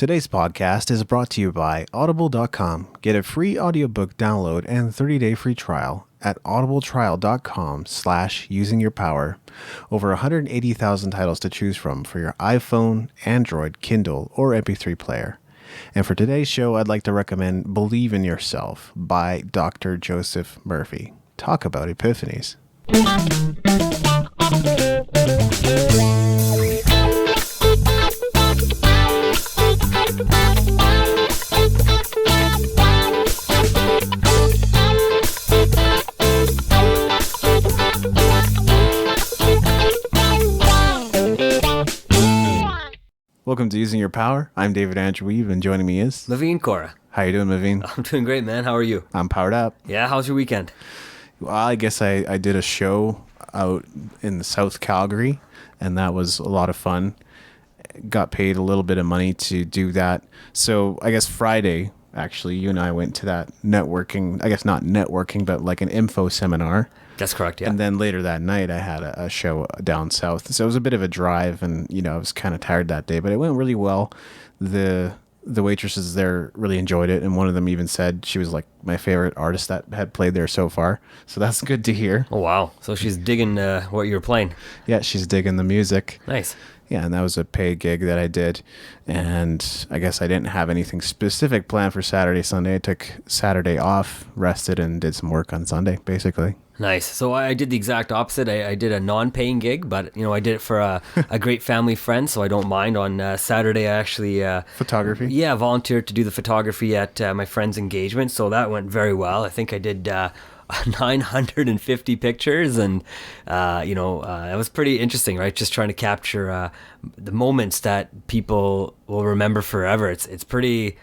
Today's podcast is brought to you by Audible.com. Get a free audiobook download and 30-day free trial at audibletrial.com/usingyourpower. Over 180,000 titles to choose from for your iPhone, Android, Kindle, or MP3 player. And for today's show, I'd like to recommend Believe in Yourself by Dr. Joseph Murphey. Talk about Epiphanies. Welcome to Using Your Power. I'm David Andrew Wiebe, and joining me is Maveen, Kaura. How you doing, Maveen? I'm doing great, man. How are you? I'm powered up. Yeah, how's your weekend? Well, I guess I did a show out in the South Calgary, and that was a lot of fun. Got paid a little bit of money to do that. So I guess Friday, actually, you and I went to that networking, I guess not networking, but like an info seminar. That's correct, yeah. And then later that night, I had a show down south. So it was a bit of a drive, and, I was kind of tired that day, but it went really well. The waitresses there really enjoyed it, and one of them even said she was like my favorite artist that had played there so far. So that's good to hear. Oh, wow. So she's digging what you were playing. Yeah, she's digging the music. Nice. Yeah, and that was a paid gig that I did. And I guess I didn't have anything specific planned for Saturday, Sunday. I took Saturday off, rested, and did some work on Sunday, basically. Nice. So I did the exact opposite. I did a non-paying gig, but I did it for a great family friend, so I don't mind. On Saturday, I actually photography. Yeah, volunteered to do the photography at my friend's engagement, so that went very well. I think I did 950 pictures, and it was pretty interesting, right? Just trying to capture the moments that people will remember forever. It's pretty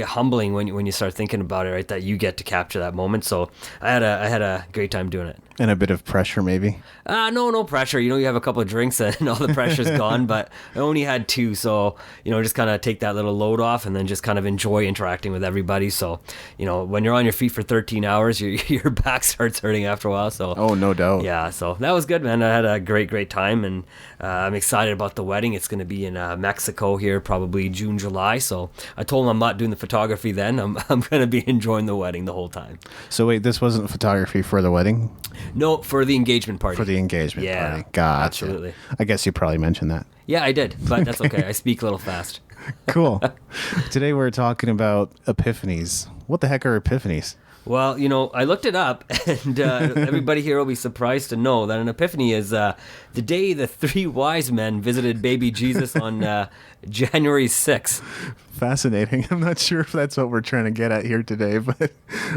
humbling when you start thinking about it, right? That you get to capture that moment. So I had a great time doing it. And a bit of pressure, maybe? No pressure. You have a couple of drinks and all the pressure's gone, but I only had 2. So, just kind of take that little load off and then just kind of enjoy interacting with everybody. So, when you're on your feet for 13 hours, your back starts hurting after a while. So, oh, no doubt. Yeah, so that was good, man. I had a great time, and I'm excited about the wedding. It's going to be in Mexico here, probably June, July. So I told him I'm not doing the photography then. I'm going to be enjoying the wedding the whole time. So wait, this wasn't photography for the wedding? No, for the engagement party. For the engagement party. Gotcha. Absolutely. I guess you probably mentioned that. Yeah, I did, but that's okay. I speak a little fast. Cool. Today we're talking about Epiphanies. What the heck are Epiphanies? Well, I looked it up, and everybody here will be surprised to know that an epiphany is the day the 3 wise men visited baby Jesus on January 6th. Fascinating. I'm not sure if that's what we're trying to get at here today, but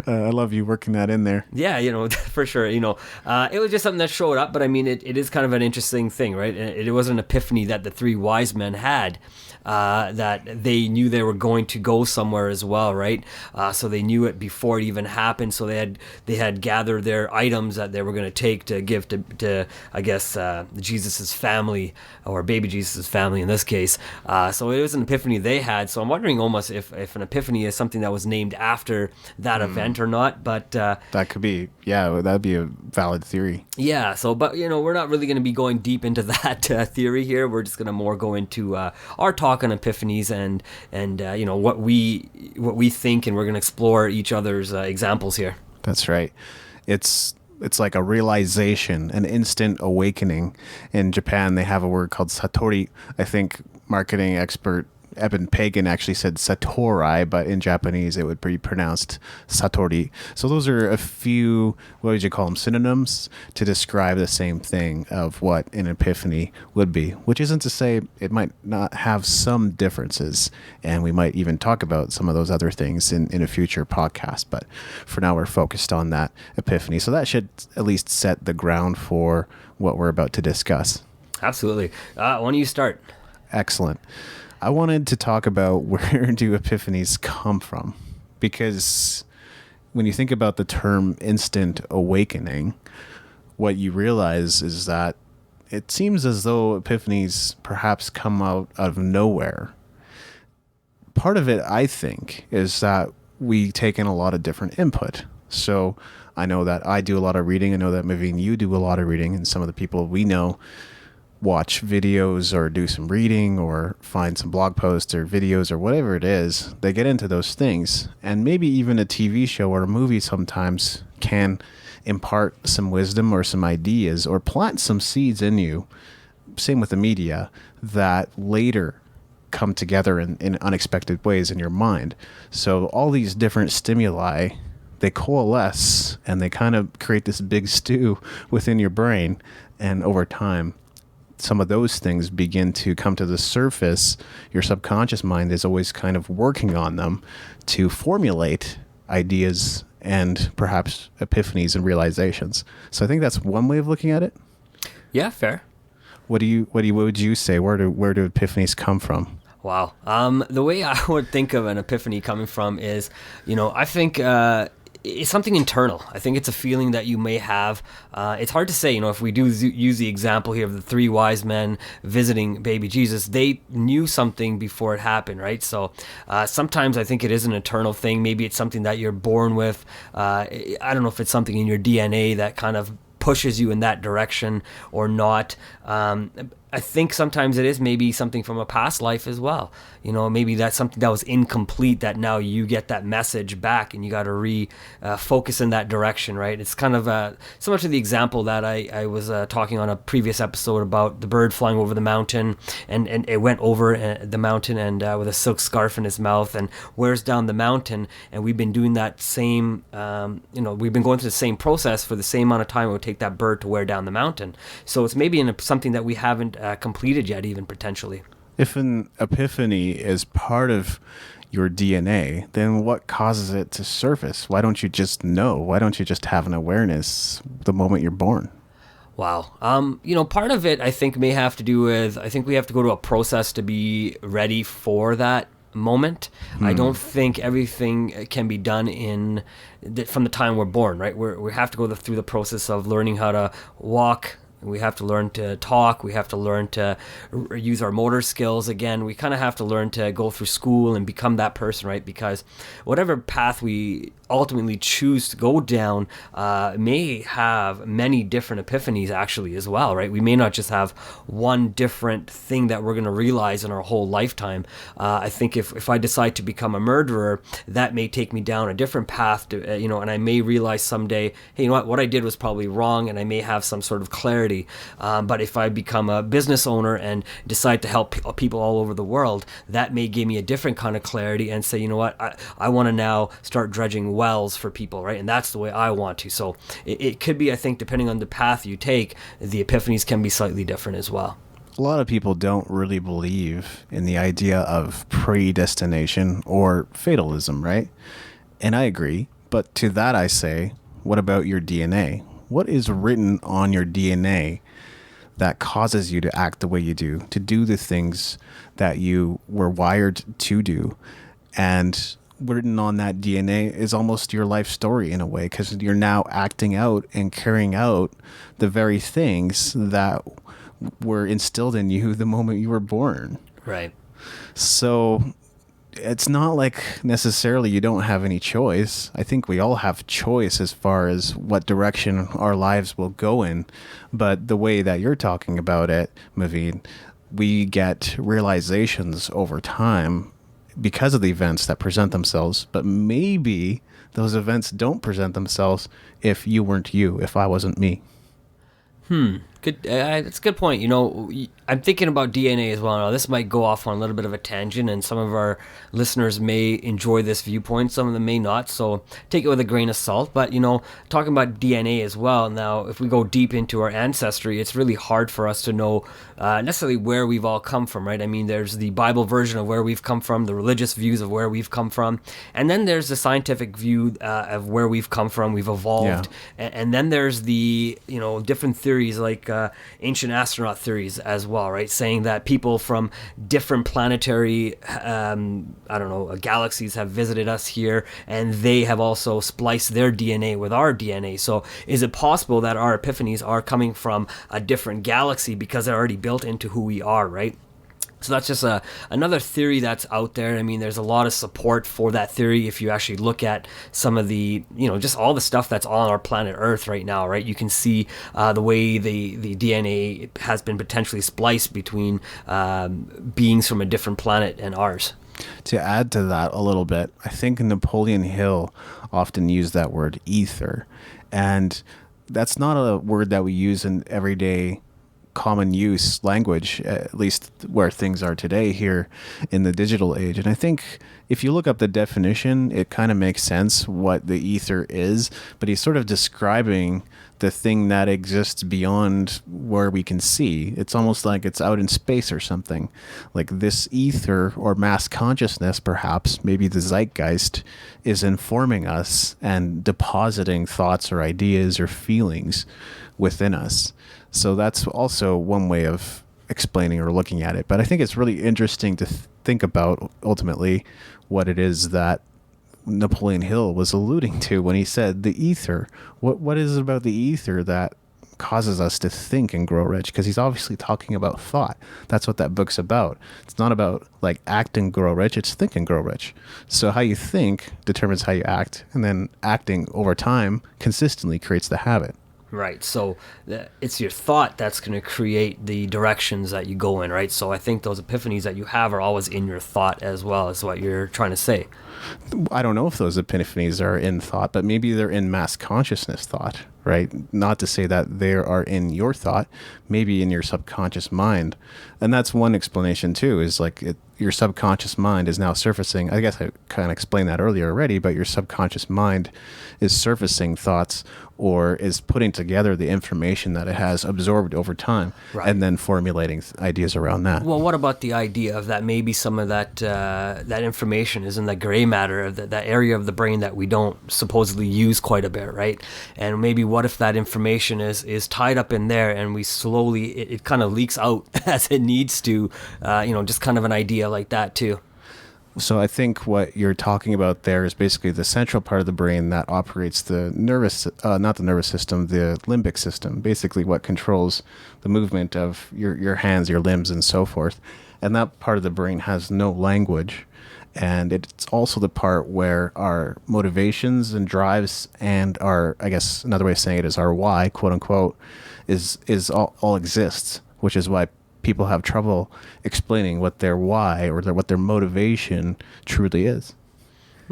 I love you working that in there. Yeah, for sure. It was just something that showed up, but I mean, it is kind of an interesting thing, right? It was an epiphany that the 3 wise men had. That they knew they were going to go somewhere as well, right? So they knew it before it even happened. So they had gathered their items that they were going to take to give to I guess Jesus's family, or baby Jesus's family in this case. So it was an epiphany they had. So I'm wondering almost if an epiphany is something that was named after that event or not. But that could be, yeah, that'd be a valid theory. Yeah. So, but we're not really going to be going deep into that theory here. We're just going to more go into our talk on epiphanies and what we think, and we're going to explore each other's examples here. That's right. It's like a realization, an instant awakening. In Japan, they have a word called satori. I think marketing expert Eben Pagan actually said satori, but in Japanese it would be pronounced satori. So those are a few, what would you call them, synonyms to describe the same thing of what an epiphany would be, which isn't to say it might not have some differences, and we might even talk about some of those other things in a future podcast, but for now we're focused on that epiphany. So that should at least set the ground for what we're about to discuss. Absolutely. Why don't you start? Excellent. I wanted to talk about where do epiphanies come from, because when you think about the term instant awakening, what you realize is that it seems as though epiphanies perhaps come out of nowhere. Part of it, I think, is that we take in a lot of different input. So I know that I do a lot of reading. I know that Maveen, you do a lot of reading, and some of the people we know watch videos or do some reading or find some blog posts or videos or whatever it is, they get into those things. And maybe even a TV show or a movie sometimes can impart some wisdom or some ideas or plant some seeds in you. Same with the media, that later come together in unexpected ways in your mind. So all these different stimuli, they coalesce and they kind of create this big stew within your brain. And over time, some of those things begin to come to the surface. Your subconscious mind is always kind of working on them to formulate ideas and perhaps epiphanies and realizations. So I think that's one way of looking at it. Yeah, fair. What would you say? Where do epiphanies come from? Wow. The way I would think of an epiphany coming from is, I think it's something internal. I think it's a feeling that you may have. It's hard to say, if we do use the example here of the three wise men visiting baby Jesus, they knew something before it happened, right? So sometimes I think it is an internal thing. Maybe it's something that you're born with. I don't know if it's something in your DNA that kind of pushes you in that direction or not. I think sometimes it is maybe something from a past life as well. Maybe that's something that was incomplete that now you get that message back and you got to focus in that direction, right? It's kind of similar to the example that I was talking on a previous episode about the bird flying over the mountain and it went over the mountain and with a silk scarf in his mouth and wears down the mountain. And we've been doing that same, we've been going through the same process for the same amount of time it would take that bird to wear down the mountain. So it's maybe something that we haven't completed yet, even potentially. If an epiphany is part of your DNA, then what causes it to surface? Why don't you just know? Why don't you just have an awareness the moment you're born? Wow. Part of it I think may have to do with, I think we have to go to a process to be ready for that moment. I don't think everything can be done from the time we're born, right? We have to go through the process of learning how to walk. We have to learn to talk. We have to learn to use our motor skills. Again, we kind of have to learn to go through school and become that person, right? Because whatever path we ultimately choose to go down may have many different epiphanies actually as well, right? We may not just have one different thing that we're going to realize in our whole lifetime. I think if I decide to become a murderer, that may take me down a different path to, and I may realize someday, hey, what I did was probably wrong, and I may have some sort of clarity. But if I become a business owner and decide to help people all over the world, that may give me a different kind of clarity and say, I want to now start dredging wells for people, right? And that's the way I want to. So it could be, I think, depending on the path you take, the epiphanies can be slightly different as well. A lot of people don't really believe in the idea of predestination or fatalism, right? And I agree. But to that I say, what about your DNA? What is written on your DNA that causes you to act the way you do, to do the things that you were wired to do? And written on that DNA is almost your life story in a way, because you're now acting out and carrying out the very things that were instilled in you the moment you were born. Right. So it's not like necessarily you don't have any choice. I think we all have choice as far as what direction our lives will go in. But the way that you're talking about it, Maveen, we get realizations over time because of the events that present themselves. But maybe those events don't present themselves if you weren't you, if I wasn't me. Good. That's a good point. I'm thinking about DNA as well. Now, this might go off on a little bit of a tangent, and some of our listeners may enjoy this viewpoint. Some of them may not. So take it with a grain of salt. But, talking about DNA as well. Now, if we go deep into our ancestry, it's really hard for us to know necessarily where we've all come from, right? I mean, there's the Bible version of where we've come from, the religious views of where we've come from. And then there's the scientific view of where we've come from. We've evolved. Yeah. And then there's the, different theories like ancient astronaut theories as well, right? Saying that people from different planetary, galaxies have visited us here, and they have also spliced their DNA with our DNA. So is it possible that our epiphanies are coming from a different galaxy because they're already built into who we are, right? So that's just another theory that's out there. I mean, there's a lot of support for that theory if you actually look at some of the, just all the stuff that's on our planet Earth right now, right? You can see the way the DNA has been potentially spliced between beings from a different planet and ours. To add to that a little bit, I think Napoleon Hill often used that word ether. And that's not a word that we use in everyday common use language, at least where things are today here in the digital age. And I think if you look up the definition, it kind of makes sense what the ether is, but he's sort of describing the thing that exists beyond where we can see. It's almost like it's out in space or something. Like this ether or mass consciousness, perhaps, maybe the zeitgeist, is informing us and depositing thoughts or ideas or feelings within us. So that's also one way of explaining or looking at it. But I think it's really interesting to think about ultimately what it is that Napoleon Hill was alluding to when he said the ether. What is it about the ether that causes us to think and grow rich? Because he's obviously talking about thought. That's what that book's about. It's not about like act and grow rich, it's think and grow rich. So how you think determines how you act, and then acting over time consistently creates the habit. Right. So it's your thought that's going to create the directions that you go in, right? So I think those epiphanies that you have are always in your thought as well, is what you're trying to say. I don't know if those epiphanies are in thought, but maybe they're in mass consciousness thought, right? Not to say that they are in your thought, maybe in your subconscious mind. And that's one explanation too, is like your subconscious mind is now surfacing. I guess I kind of explained that earlier already, but your subconscious mind is surfacing thoughts or is putting together the information that it has absorbed over time, right, and then formulating ideas around that. Well, what about the idea of that maybe some of that information is in the gray matter, of that area of the brain that we don't supposedly use quite a bit, right? And maybe what if that information is tied up in there and we slowly, it kind of leaks out as it needs to, just kind of an idea like that too. So I think what you're talking about there is basically the central part of the brain that operates the not the nervous system, the limbic system, basically what controls the movement of your hands, your limbs, and so forth. And that part of the brain has no language. And it's also the part where our motivations and drives and our, I guess another way of saying it is our why, quote unquote, is all exists, which is why people have trouble explaining what their why or what their motivation truly is.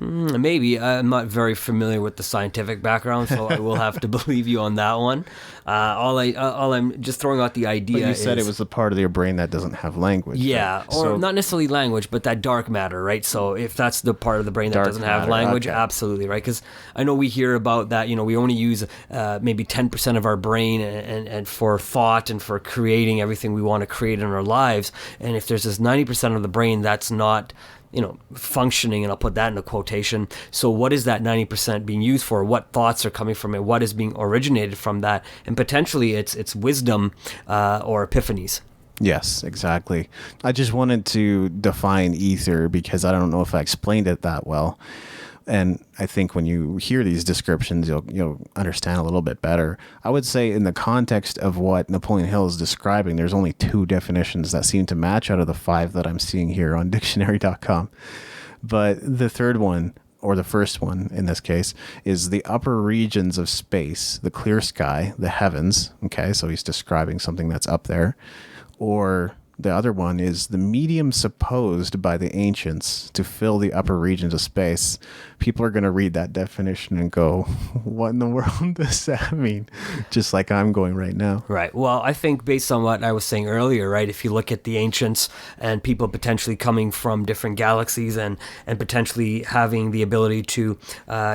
Maybe. I'm not very familiar with the scientific background, so I will have to believe you on that one. All I'm just throwing out the idea. But you said it was the part of your brain that doesn't have language. Yeah, right? or not necessarily language, but that dark matter, right? So if that's the part of the brain that doesn't have language, okay. Absolutely, right? Because I know we hear about that. We only use maybe 10% of our brain and for thought and for creating everything we want to create in our lives. And if there's this 90% of the brain that's not functioning, and I'll put that in a quotation. So what is that 90% being used for? What thoughts are coming from it? What is being originated from that? And potentially it's wisdom or epiphanies. Yes, exactly. I just wanted to define ether because I don't know if I explained it that well. And I think when you hear these descriptions, you'll understand a little bit better. I would say in the context of what Napoleon Hill is describing, there's only 2 definitions that seem to match out of the 5 that I'm seeing here on dictionary.com. But the third one, or the first one in this case, is the upper regions of space, the clear sky, the heavens. Okay, so he's describing something that's up there. Or the other one is the medium supposed by the ancients to fill the upper regions of space. People are going to read that definition and go, what in the world does that mean? Just like I'm going right now. Right. Well, I think based on what I was saying earlier, right, if you look at the ancients and people potentially coming from different galaxies and potentially having the ability to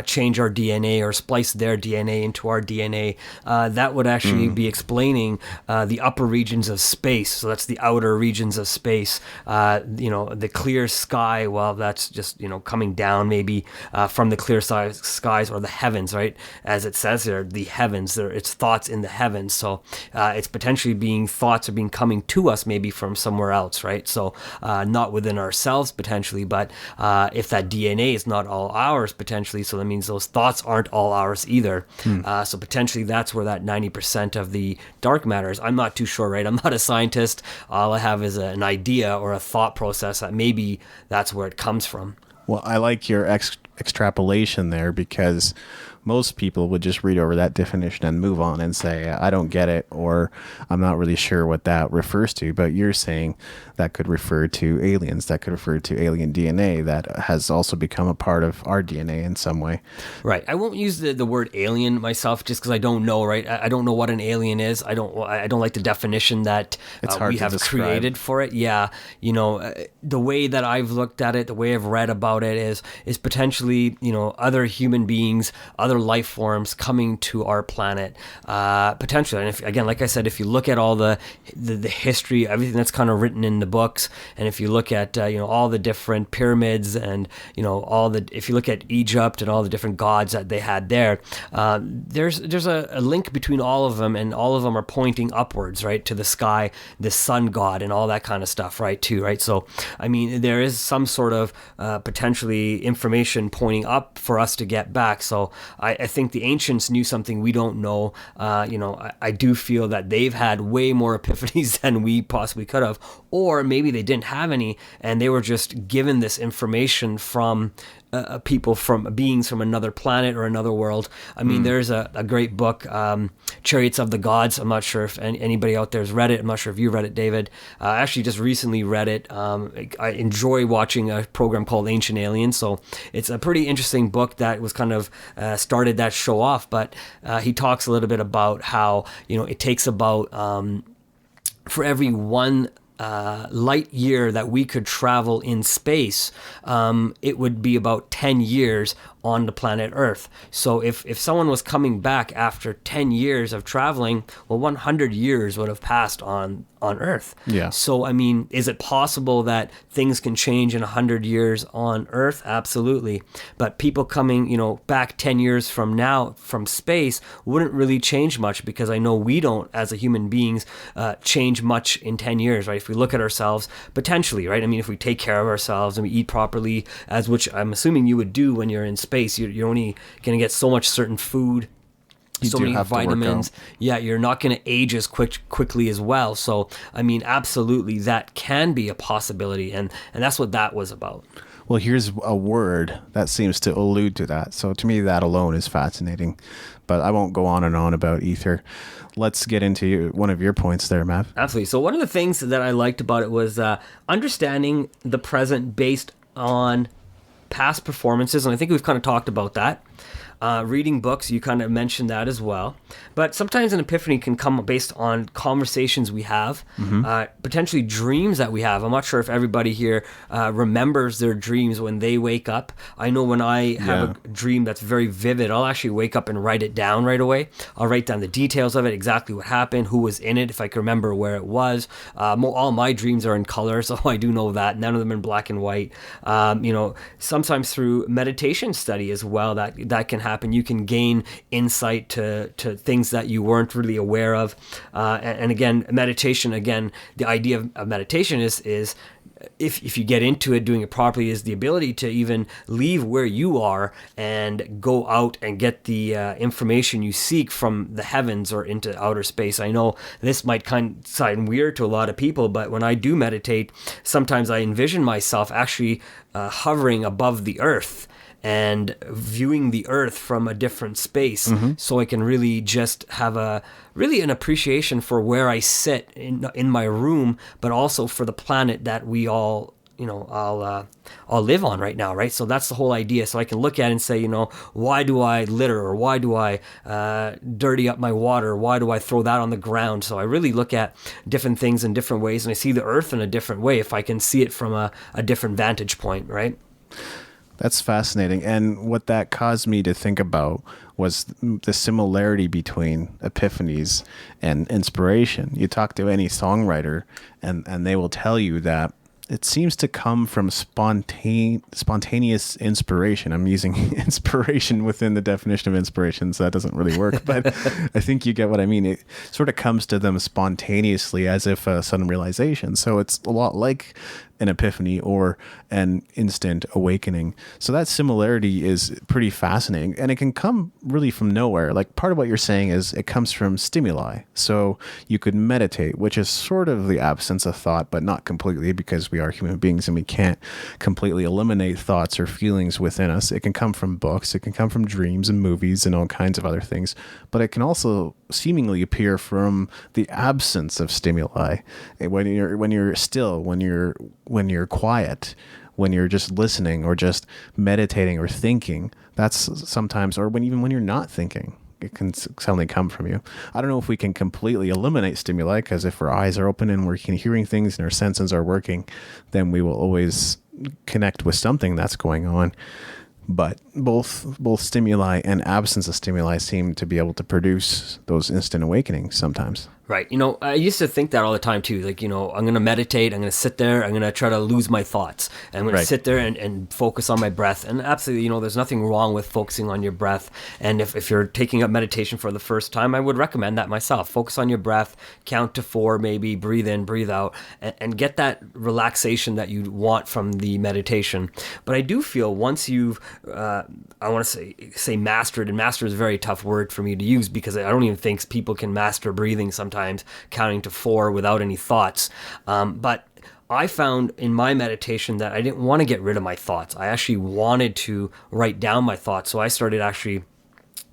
change our DNA or splice their DNA into our DNA, that would actually be explaining the upper regions of space. So that's the outer regions of space, the clear sky. Well, that's just, coming down maybe from the clear skies or the heavens, right? As it says there, the heavens, it's thoughts in the heavens. So it's potentially thoughts are being coming to us maybe from somewhere else, right? So not within ourselves potentially, but if that DNA is not all ours potentially, so that means those thoughts aren't all ours either. So potentially that's where that 90% of the dark matter is. I'm not too sure, right? I'm not a scientist. All I have is an idea or a thought process that maybe that's where it comes from. Well, I like your extrapolation there, because most people would just read over that definition and move on and say, I don't get it, or I'm not really sure what that refers to. But you're saying that could refer to aliens, that could refer to alien DNA that has also become a part of our DNA in some way. Right. I won't use the word alien myself just because I don't know, right? I don't know what an alien is. I don't like the definition that we have created for it. Yeah. The way that I've looked at it, the way I've read about it is potentially, other human beings, other life forms coming to our planet, potentially. And again, like I said, if you look at all the history, everything that's kind of written in the books, and if you look at all the different pyramids, and if you look at Egypt and all the different gods that they had there, there's a link between all of them, and all of them are pointing upwards, right, to the sky, the sun god, and all that kind of stuff, right, too, right? So I mean, there is some sort of potentially information pointing up for us to get back. So I think the ancients knew something we don't know. I do feel that they've had way more epiphanies than we possibly could have, or maybe they didn't have any, and they were just given this information from people, from beings from another planet or another world. I mean, there's a great book, Chariots of the Gods. I'm not sure if anybody out there has read it. I'm not sure if you read it, David. I actually just recently read it. I enjoy watching a program called Ancient Aliens, so it's a pretty interesting book that was kind of started that show off. But he talks a little bit about how it takes about for every one light year that we could travel in space, it would be about 10 years on the planet Earth. So if someone was coming back after 10 years of traveling, well, 100 years would have passed on Earth. Yeah. So, I mean, is it possible that things can change in 100 years on Earth? Absolutely. But people coming, back 10 years from now from space wouldn't really change much, because I know we don't, as a human beings, change much in 10 years, right? If we look at ourselves, potentially, right? I mean, if we take care of ourselves and we eat properly, as which I'm assuming you would do when you're in space, you're only going to get so much certain food, so many vitamins. Yeah, you're not going to age as quickly as well. So, I mean, absolutely, that can be a possibility, and that's what that was about. Well, here's a word that seems to allude to that. So to me, that alone is fascinating. But I won't go on and on about ether. Let's get into one of your points there, Mav. Absolutely. So one of the things that I liked about it was understanding the present based on past performances, and I think we've kind of talked about that. Reading books, you kind of mentioned that as well. But sometimes an epiphany can come based on conversations we have, potentially dreams that we have. I'm not sure if everybody here remembers their dreams when they wake up. I know when I have a dream that's very vivid, I'll actually wake up and write it down right away. I'll write down the details of it, exactly what happened, who was in it, if I can remember where it was. All my dreams are in color, so I do know that. None of them in black and white. Sometimes through meditation study as well, that can happen. You can gain insight to things that you weren't really aware of. And again, meditation, the idea of meditation is if you get into it, doing it properly, is the ability to even leave where you are and go out and get the information you seek from the heavens or into outer space. I know this might kind of sound weird to a lot of people, but when I do meditate, sometimes I envision myself actually hovering above the earth and viewing the earth from a different space, so I can really just have an appreciation for where I sit in my room, but also for the planet that we all live on right now, right? So that's the whole idea. So I can look at it and say, why do I litter, or why do I dirty up my water? Why do I throw that on the ground? So I really look at different things in different ways, and I see the earth in a different way if I can see it from a different vantage point, right? That's fascinating. And what that caused me to think about was the similarity between epiphanies and inspiration. You talk to any songwriter and they will tell you that it seems to come from spontaneous inspiration. I'm using inspiration within the definition of inspiration, so that doesn't really work, but I think you get what I mean. It sort of comes to them spontaneously, as if a sudden realization. So it's a lot like an epiphany or an instant awakening. So that similarity is pretty fascinating, and it can come really from nowhere. Like, part of what you're saying is it comes from stimuli. So you could meditate, which is sort of the absence of thought, but not completely, because we are human beings and we can't completely eliminate thoughts or feelings within us. It can come from books, it can come from dreams and movies and all kinds of other things, but it can also seemingly appear from the absence of stimuli. When you're still, when you're quiet, when you're just listening or just meditating or thinking, that's sometimes, or when you're not thinking, it can suddenly come from you. I don't know if we can completely eliminate stimuli, because if our eyes are open and we're hearing things and our senses are working, then we will always connect with something that's going on. But both stimuli and absence of stimuli seem to be able to produce those instant awakenings sometimes. Right. I used to think that all the time too. Like, I'm going to meditate. I'm going to sit there. I'm going to try to lose my thoughts. And I'm going to sit there and focus on my breath. And absolutely, there's nothing wrong with focusing on your breath. And if you're taking up meditation for the first time, I would recommend that myself. Focus on your breath, count to 4, maybe breathe in, breathe out, and get that relaxation that you want from the meditation. But I do feel once you've, I want to say mastered, and master is a very tough word for me to use, because I don't even think people can master breathing sometimes, counting to 4 without any thoughts. But I found in my meditation that I didn't want to get rid of my thoughts. I actually wanted to write down my thoughts. So I started actually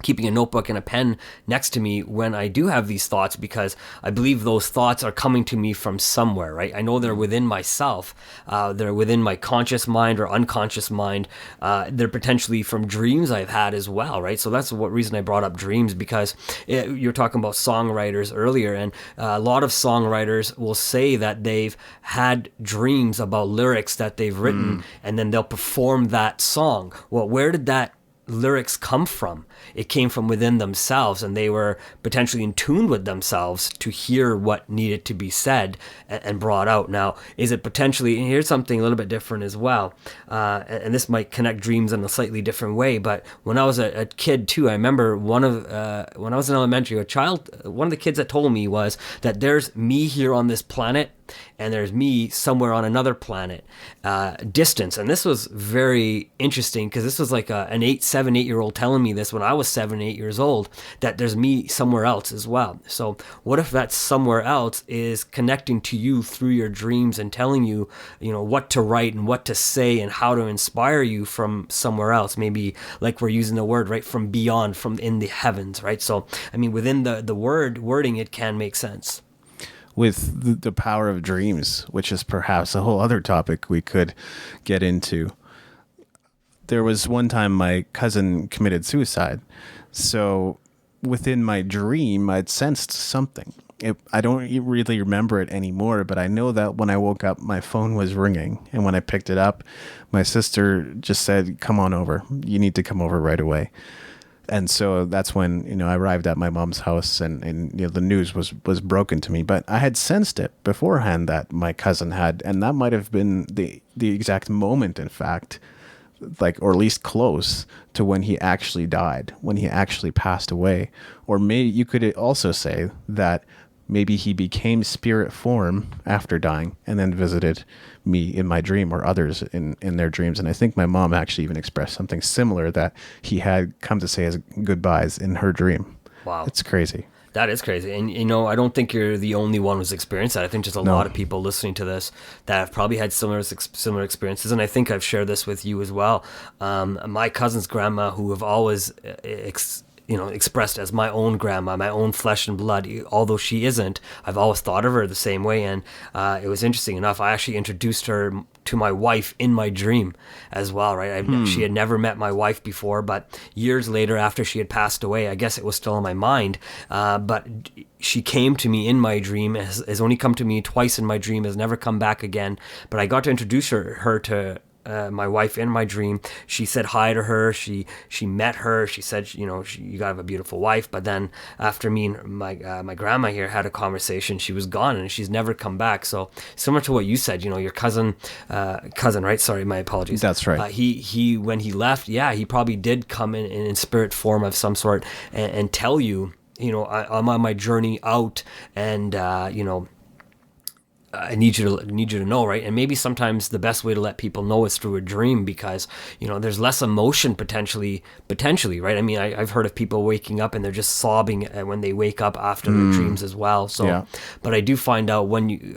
keeping a notebook and a pen next to me when I do have these thoughts, because I believe those thoughts are coming to me from somewhere, right? I know they're within myself. They're within my conscious mind or unconscious mind. They're potentially from dreams I've had as well, right? So that's what reason I brought up dreams, because you're talking about songwriters earlier, and a lot of songwriters will say that they've had dreams about lyrics that they've written, and then they'll perform that song. Well, where did that lyrics come from? It came from within themselves, and they were potentially in tune with themselves to hear what needed to be said and brought out. Now, is it potentially, and here's something a little bit different as well, and this might connect dreams in a slightly different way, but when I was a kid too, I remember when I was in elementary, one of the kids that told me was that there's me here on this planet, and there's me somewhere on another planet, distance. And this was very interesting, because this was like an 7-8-year-old telling me this when I was 7, 8 years old, that there's me somewhere else as well. So what if that somewhere else is connecting to you through your dreams and telling you, what to write and what to say and how to inspire you from somewhere else? Maybe like we're using the word, right, from beyond, from in the heavens, right? So, I mean, within the wording, it can make sense. With the power of dreams, which is perhaps a whole other topic we could get into. There was one time my cousin committed suicide. So within my dream, I'd sensed something. I don't really remember it anymore, but I know that when I woke up, my phone was ringing. And when I picked it up, my sister just said, "Come on over. You need to come over right away." And so that's when, I arrived at my mom's house, and the news was broken to me. But I had sensed it beforehand that my cousin had, and that might have been the exact moment, in fact, or at least close to when he actually died, when he actually passed away. Or maybe you could also say that maybe he became spirit form after dying and then visited me in my dream, or others in their dreams. And I think my mom actually even expressed something similar, that he had come to say his goodbyes in her dream. Wow. It's crazy. That is crazy. And, I don't think you're the only one who's experienced that. I think there's a lot of people listening to this that have probably had similar experiences. And I think I've shared this with you as well. My cousin's grandma, who have always expressed as my own grandma, my own flesh and blood, although she isn't, I've always thought of her the same way. And it was interesting enough, I actually introduced her to my wife in my dream as well, right? She had never met my wife before, but years later, after she had passed away, I guess it was still in my mind, but she came to me in my dream, has only come to me twice in my dream, has never come back again. But I got to introduce her to my wife in my dream. She said hi to her. She met her. She said, you gotta have a beautiful wife. But then after me and my grandma here had a conversation, she was gone and she's never come back. So similar to what you said, your cousin, right? Sorry, my apologies. That's right. He when he left, he probably did come in spirit form of some sort and tell you, I'm on my journey out, and I need you to know, right? And maybe sometimes the best way to let people know is through a dream, because there's less emotion potentially, right? I mean, I've heard of people waking up and they're just sobbing when they wake up after their dreams as well. So, Yeah. but I do find out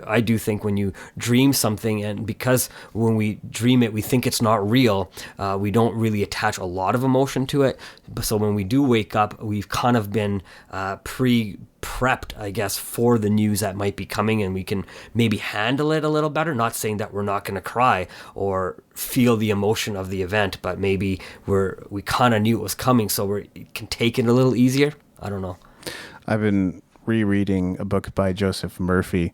I do think when you dream something, and because when we dream it, we think it's not real, we don't really attach a lot of emotion to it. But so when we do wake up, we've kind of been prepped, I guess, for the news that might be coming, and we can maybe handle it a little better. Not saying that we're not going to cry or feel the emotion of the event, but maybe we kind of knew it was coming, so we can take it a little easier. I don't know. I've been rereading a book by Joseph Murphey.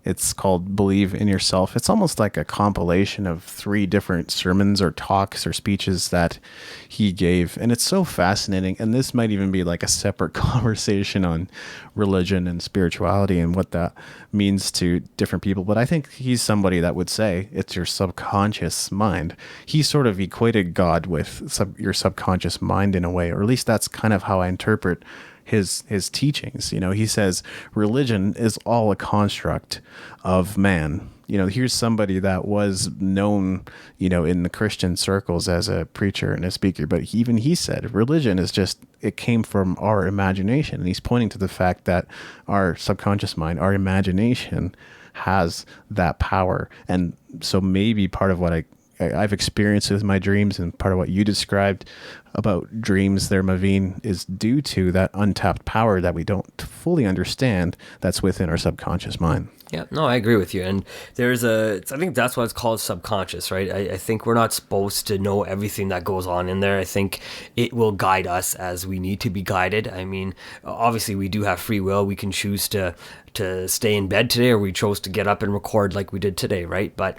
It's called Believe in Yourself. It's almost like a compilation of 3 different sermons or talks or speeches that he gave. And it's so fascinating. And this might even be like a separate conversation on religion and spirituality and what that means to different people. But I think he's somebody that would say it's your subconscious mind. He sort of equated God with your subconscious mind in a way, or at least that's kind of how I interpret his teachings. He says religion is all a construct of man. Here's somebody that was known, in the Christian circles as a preacher and a speaker, but even he said religion is just, it came from our imagination. And he's pointing to the fact that our subconscious mind, our imagination has that power. And so maybe part of what I've experienced with my dreams, and part of what you described about dreams there, Maveen, is due to that untapped power that we don't fully understand that's within our subconscious mind. Yeah, no, I agree with you. And I think that's why it's called subconscious, right? I think we're not supposed to know everything that goes on in there. I think it will guide us as we need to be guided. I mean, obviously we do have free will. We can choose to stay in bed today, or we chose to get up and record like we did today, right? But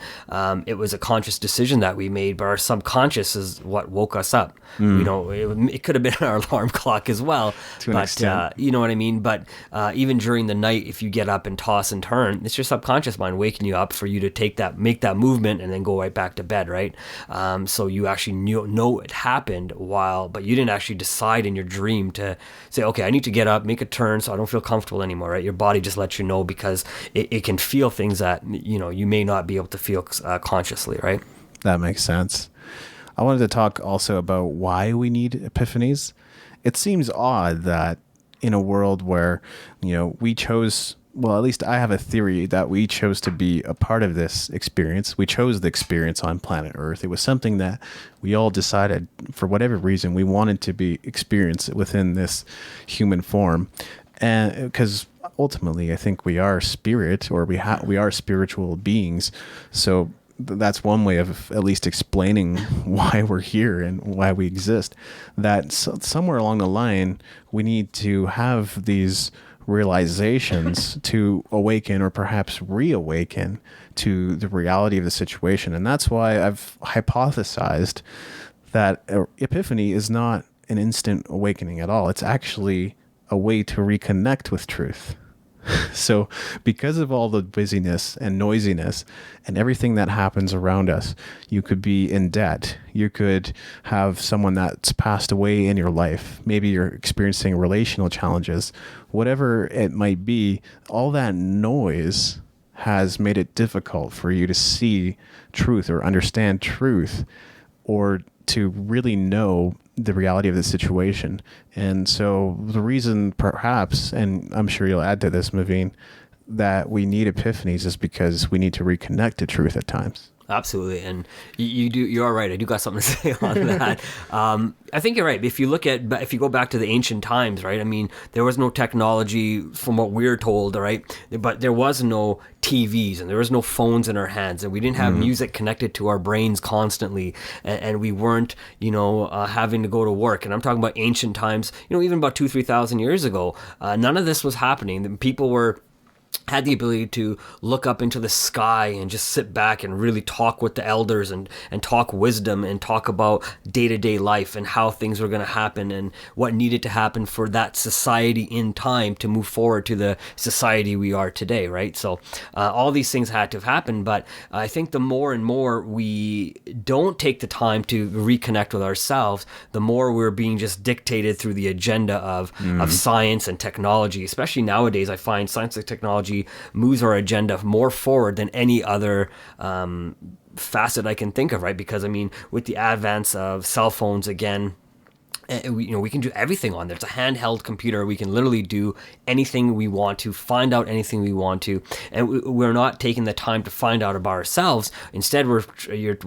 it was a conscious decision that we made, but our subconscious is what woke us up. It could have been our alarm clock as well, to an extent. You know what I mean? But even during the night, if you get up and toss and turn, it's your subconscious mind waking you up for you to make that movement and then go right back to bed, right? So you actually know it happened but you didn't actually decide in your dream to say, okay, I need to get up, make a turn so I don't feel comfortable anymore, right? Your body just lets you know, because it can feel things that you may not be able to feel consciously, right? That makes sense. I wanted to talk also about why we need epiphanies. It seems odd that in a world where we chose, well, at least I have a theory that we chose to be a part of this experience. We chose the experience on planet Earth. It was something that we all decided, for whatever reason, we wanted to experience within this human form. And because ultimately, I think we are spirit, or we are spiritual beings. So that's one way of at least explaining why we're here and why we exist. That somewhere along the line, we need to have these realizations to awaken, or perhaps reawaken to the reality of the situation. And that's why I've hypothesized that epiphany is not an instant awakening at all. It's actually a way to reconnect with truth. So because of all the busyness and noisiness and everything that happens around us, you could be in debt. You could have someone that's passed away in your life. Maybe you're experiencing relational challenges. Whatever it might be, all that noise has made it difficult for you to see truth or understand truth, or to really know the reality of the situation. And so the reason, perhaps, and I'm sure you'll add to this, Maveen, that we need epiphanies is because we need to reconnect to truth at times. Absolutely, and you are right. I do got something to say on that. I think you're right. If you go back to the ancient times, right? I mean, there was no technology from what we're told, right? But there was no TVs, and there was no phones in our hands, and we didn't have music connected to our brains constantly, and we weren't, having to go to work. And I'm talking about ancient times, even about 2,000-3,000 years ago. None of this was happening. People had the ability to look up into the sky and just sit back and really talk with the elders and talk wisdom and talk about day-to-day life and how things were going to happen and what needed to happen for that society in time to move forward to the society we are today, right? So all these things had to have happened, but I think the more and more we don't take the time to reconnect with ourselves, the more we're being just dictated through the agenda of science and technology. Especially nowadays, I find science and technology technology moves our agenda more forward than any other facet I can think of, right? Because I mean, with the advance of cell phones again, we can do everything on there. It's a handheld computer. We can literally do anything we want to, find out anything we want to, and we're not taking the time to find out about ourselves. Instead, we're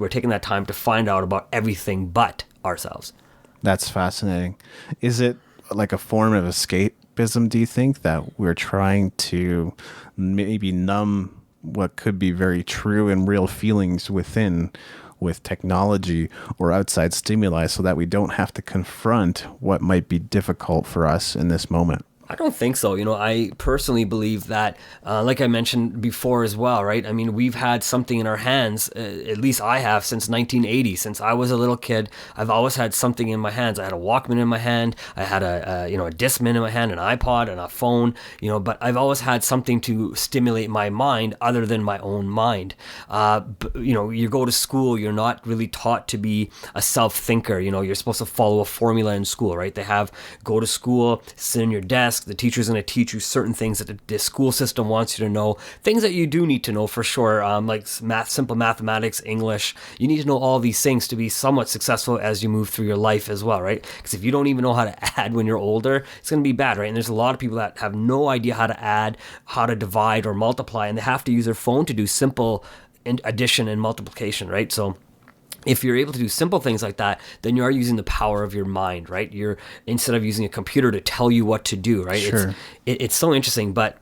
taking that time to find out about everything but ourselves. That's fascinating. Is it like a form of escapism, do you think, that we're trying to maybe numb what could be very true and real feelings within with technology or outside stimuli so that we don't have to confront what might be difficult for us in this moment? I don't think so. I personally believe that, like I mentioned before as well, right? I mean, we've had something in our hands, at least I have, since 1980. Since I was a little kid, I've always had something in my hands. I had a Walkman in my hand. I had a Discman in my hand, an iPod, and a phone, but I've always had something to stimulate my mind other than my own mind. You go to school, you're not really taught to be a self-thinker. You're supposed to follow a formula in school, right? They have go to school, sit in your desk. The teacher's going to teach you certain things that the school system wants you to know, things that you do need to know for sure, like simple mathematics, English. You need to know all these things to be somewhat successful as you move through your life as well, right? Because if you don't even know how to add when you're older, it's going to be bad, right? And there's a lot of people that have no idea how to add, how to divide or multiply, and they have to use their phone to do simple addition and multiplication, right? So if you're able to do simple things like that, then you are using the power of your mind, right? You're, instead of using a computer to tell you what to do, right? Sure. It's so interesting. But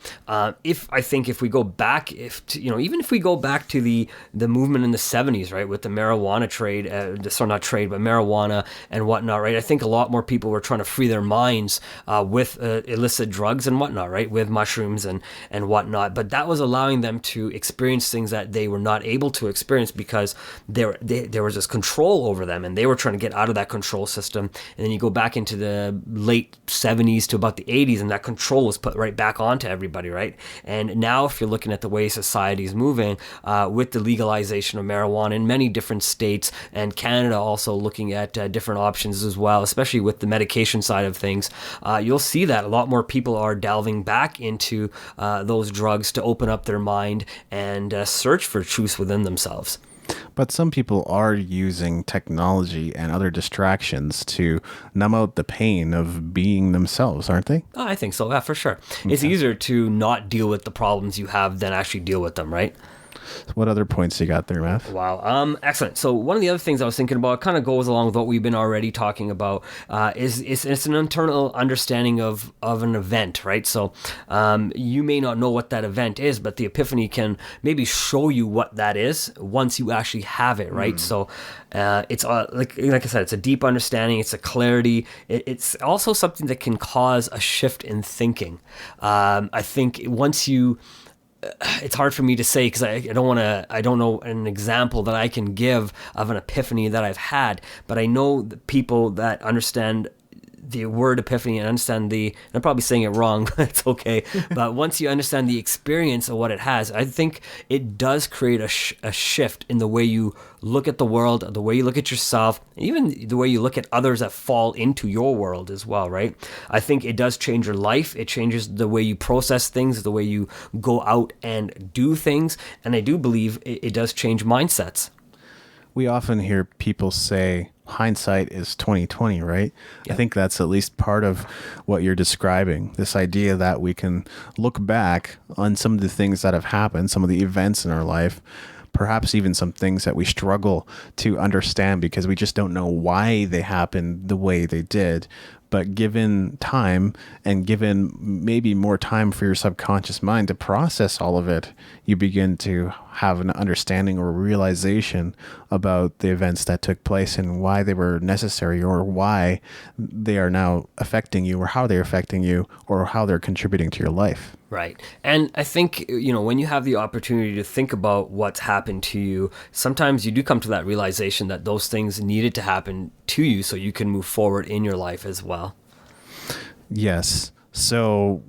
if we go back, even if we go back to the movement in the 70s, right, with the marijuana trade, not trade, but marijuana and whatnot, right? I think a lot more people were trying to free their minds with illicit drugs and whatnot, right? With mushrooms and whatnot. But that was allowing them to experience things that they were not able to experience because there was this control over them, and they were trying to get out of that control system. And then you go back into the late 70s to about the 80s, and that control was put right back onto everybody, right? And now if you're looking at the way society is moving, with the legalization of marijuana in many different states, and Canada also looking at different options as well, especially with the medication side of things, you'll see that a lot more people are delving back into those drugs to open up their mind and search for truth within themselves. But some people are using technology and other distractions to numb out the pain of being themselves, aren't they? Oh, I think so. Yeah, for sure. Okay. It's easier to not deal with the problems you have than actually deal with them, right? What other points you got there, Mav? Wow. Excellent. So one of the other things I was thinking about kind of goes along with what we've been already talking about, is it's an internal understanding of an event, right? So you may not know what that event is, but the Epiphany can maybe show you what that is once you actually have it, right? So it's like I said, it's a deep understanding, it's a clarity. It's also something that can cause a shift in thinking. I think once you... it's hard for me to say because I don't know an example that I can give of an epiphany that I've had, but I know the people that understand the word epiphany and understand I'm probably saying it wrong, but it's okay. But once you understand the experience of what it has, I think it does create a shift in the way you look at the world, the way you look at yourself, even the way you look at others that fall into your world as well, right? I think it does change your life. It changes the way you process things, the way you go out and do things. And I do believe it does change mindsets. We often hear people say hindsight is 2020, right? Yeah. I think that's at least part of what you're describing. This idea that we can look back on some of the things that have happened, some of the events in our life, perhaps even some things that we struggle to understand because we just don't know why they happened the way they did. But given time and given maybe more time for your subconscious mind to process all of it, you begin to have an understanding or realization about the events that took place and why they were necessary or why they are now affecting you or how they're affecting you or how they're contributing to your life. Right. And I think, when you have the opportunity to think about what's happened to you, sometimes you do come to that realization that those things needed to happen to you so you can move forward in your life as well. Yes. So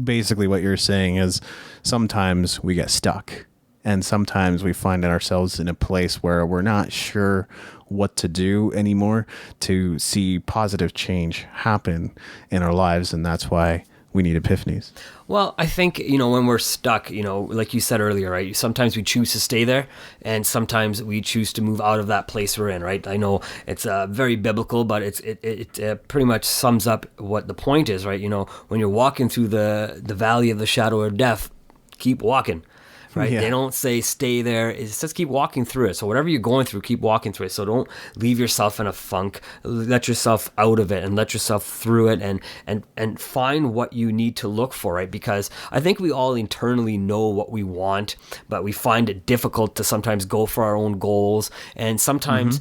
basically what you're saying is sometimes we get stuck and sometimes we find ourselves in a place where we're not sure what to do anymore to see positive change happen in our lives. And that's why we need epiphanies? Well, I think, when we're stuck, like you said earlier, right? Sometimes we choose to stay there, and sometimes we choose to move out of that place we're in, right? I know it's very biblical, but it pretty much sums up what the point is, right? When you're walking through the valley of the shadow of death, keep walking. Right? Yeah. They don't say stay there. It says keep walking through it. So whatever you're going through, keep walking through it. So don't leave yourself in a funk. Let yourself out of it and let yourself through it and find what you need to look for, right? Because I think we all internally know what we want, but we find it difficult to sometimes go for our own goals. And sometimes,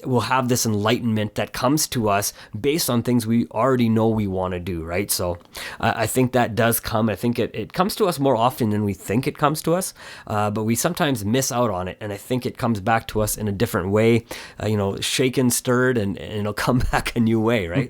we'll have this enlightenment that comes to us based on things we already know we want to do, right? So I think that does come. I think it comes to us more often than we think it comes to us, but we sometimes miss out on it. And I think it comes back to us in a different way, shaken, stirred, and it'll come back a new way, right?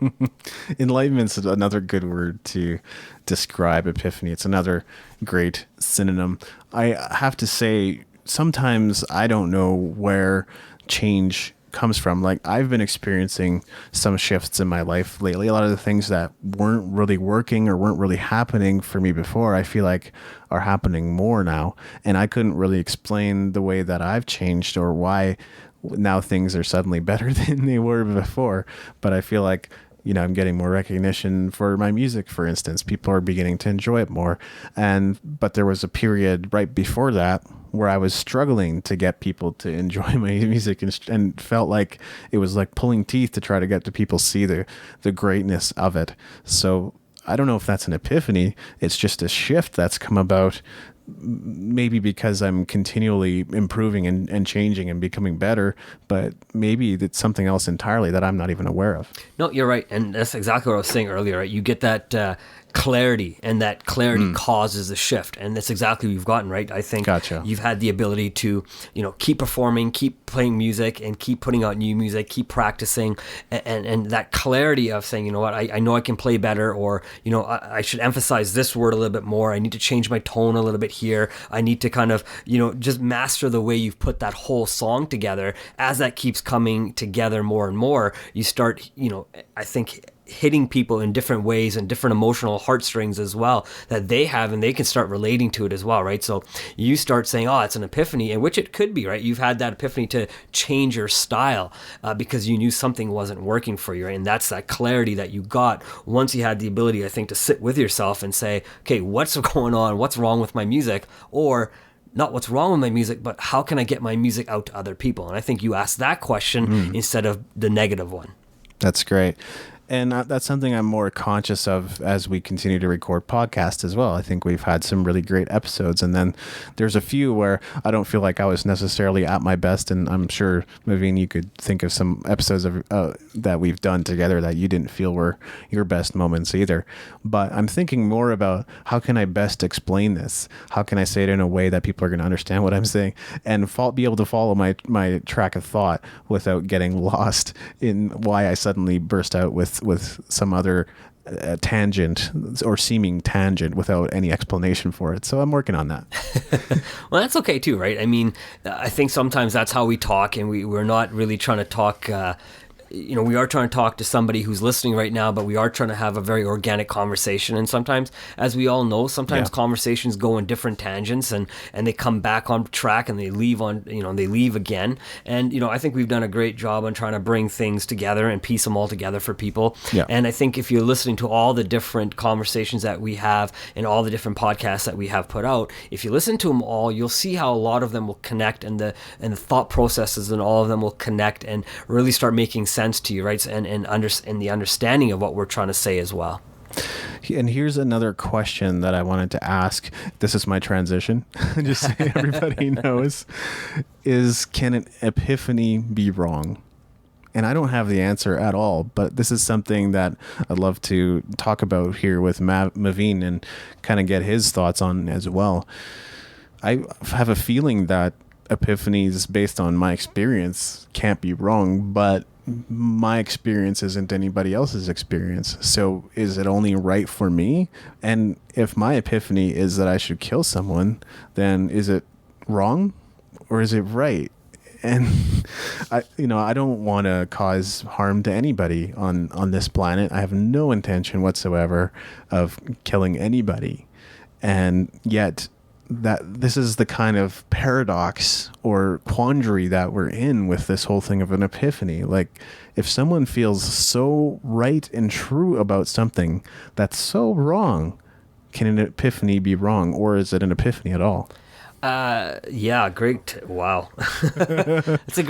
Enlightenment's another good word to describe epiphany. It's another great synonym. I have to say, sometimes I don't know where change comes from. Like, I've been experiencing some shifts in my life lately. A lot of the things that weren't really working or weren't really happening for me before, I feel like are happening more now. And I couldn't really explain the way that I've changed or why now things are suddenly better than they were before. But I feel like, I'm getting more recognition for my music, for instance. People are beginning to enjoy it more. But there was a period right before that where I was struggling to get people to enjoy my music and felt like it was like pulling teeth to try to get the people see the greatness of it. So I don't know if that's an epiphany. It's just a shift that's come about, maybe because I'm continually improving and changing and becoming better, but maybe it's something else entirely that I'm not even aware of. No, you're right. And that's exactly what I was saying earlier, right? You get that clarity, and that clarity causes a shift. And that's exactly what you've gotten, right? I think You've had the ability to, keep performing, keep playing music, and keep putting out new music, keep practicing. And that clarity of saying, I know I can play better, or, I should emphasize this word a little bit more. I need to change my tone a little bit here. I need to kind of, just master the way you've put that whole song together. As that keeps coming together more and more, you start, I think, hitting people in different ways and different emotional heartstrings as well that they have, and they can start relating to it as well, right? So you start saying, oh, it's an epiphany, and which it could be, right? You've had that epiphany to change your style because you knew something wasn't working for you, right? And that's that clarity that you got once you had the ability, I think, to sit with yourself and say, okay, what's going on? What's wrong with my music? Or not what's wrong with my music, but how can I get my music out to other people? And I think you asked that question instead of the negative one. That's great. And that's something I'm more conscious of as we continue to record podcasts as well. I think we've had some really great episodes, and then there's a few where I don't feel like I was necessarily at my best. And I'm sure, Maveen, you could think of some episodes of that we've done together that you didn't feel were your best moments either. But I'm thinking more about how can I best explain this? How can I say it in a way that people are going to understand what I'm saying and be able to follow my track of thought without getting lost in why I suddenly burst out with some other tangent or seeming tangent without any explanation for it. So I'm working on that. Well, that's okay too, right? I mean, I think sometimes that's how we talk, and we're not really trying to talk we are trying to talk to somebody who's listening right now, but we are trying to have a very organic conversation. And sometimes, as we all know, conversations go in different tangents, and they come back on track, and they leave they leave again. And, I think we've done a great job on trying to bring things together and piece them all together for people. Yeah. And I think if you're listening to all the different conversations that we have and all the different podcasts that we have put out, if you listen to them all, you'll see how a lot of them will connect, and the thought processes and all of them will connect and really start making sense to you, right? And the understanding of what we're trying to say as well. And here's another question that I wanted to ask. This is my transition, just so everybody knows, is can an epiphany be wrong? And I don't have the answer at all, but this is something that I'd love to talk about here with Maveen and kind of get his thoughts on as well. I have a feeling that epiphanies, based on my experience, can't be wrong, but my experience isn't anybody else's experience. So is it only right for me? And if my epiphany is that I should kill someone, then is it wrong or is it right? And I don't want to cause harm to anybody on this planet. I have no intention whatsoever of killing anybody. And yet that this is the kind of paradox or quandary that we're in with this whole thing of an epiphany. Like, if someone feels so right and true about something that's so wrong, can an epiphany be wrong, or is it an epiphany at all? Yeah, great. Wow. That's a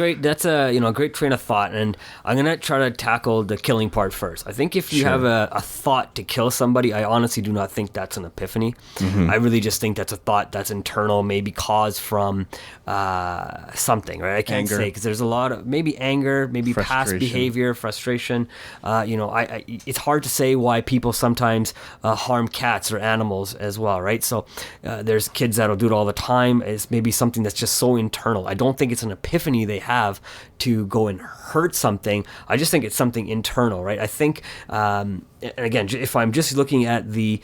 great train of thought. And I'm going to try to tackle the killing part first. I think if you have a thought to kill somebody, I honestly do not think that's an epiphany. I really just think that's a thought that's internal, maybe caused from something, right? I can't say, because there's a lot of maybe anger, maybe past behavior, frustration. It's hard to say why people sometimes harm cats or animals as well, right? So there's kids that'll do it all the time. Is maybe something that's just so internal. I don't think it's an epiphany they have to go and hurt something. I just think it's something internal, right? I think, and again, if I'm just looking at the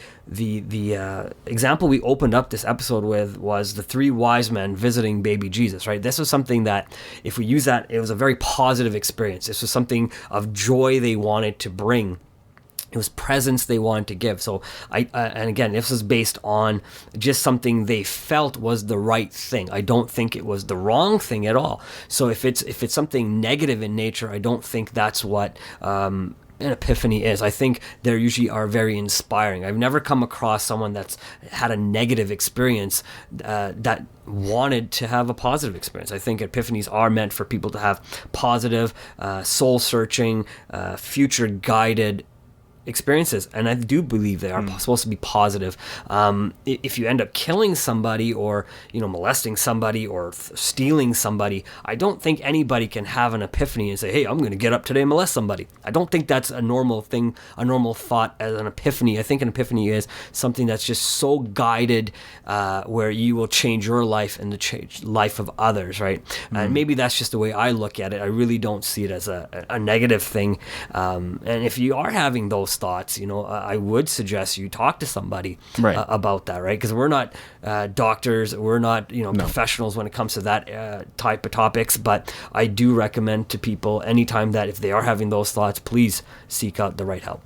example we opened up this episode with was the three wise men visiting baby Jesus, right? This was something that, if we use that, it was a very positive experience. This was something of joy they wanted to bring. It was presence they wanted to give. So and again, this is based on just something they felt was the right thing. I don't think it was the wrong thing at all. So if it's something negative in nature, I don't think that's what an epiphany is. I think they usually are very inspiring. I've never come across someone that's had a negative experience that wanted to have a positive experience. I think epiphanies are meant for people to have positive, soul-searching, future-guided experiences, and I do believe they are supposed to be positive. If you end up killing somebody, or molesting somebody, or stealing somebody, I don't think anybody can have an epiphany and say, hey, I'm going to get up today and molest somebody. I don't think that's a normal thing, a normal thought as an epiphany. I think an epiphany is something that's just so guided, where you will change your life and the change life of others, right? And maybe that's just the way I look at it. I really don't see it as a negative thing. And if you are having those thoughts, I would suggest you talk to somebody about that, right? Because we're not doctors, we're not professionals when it comes to that type of topics, but I do recommend to people anytime that if they are having those thoughts, please seek out the right help.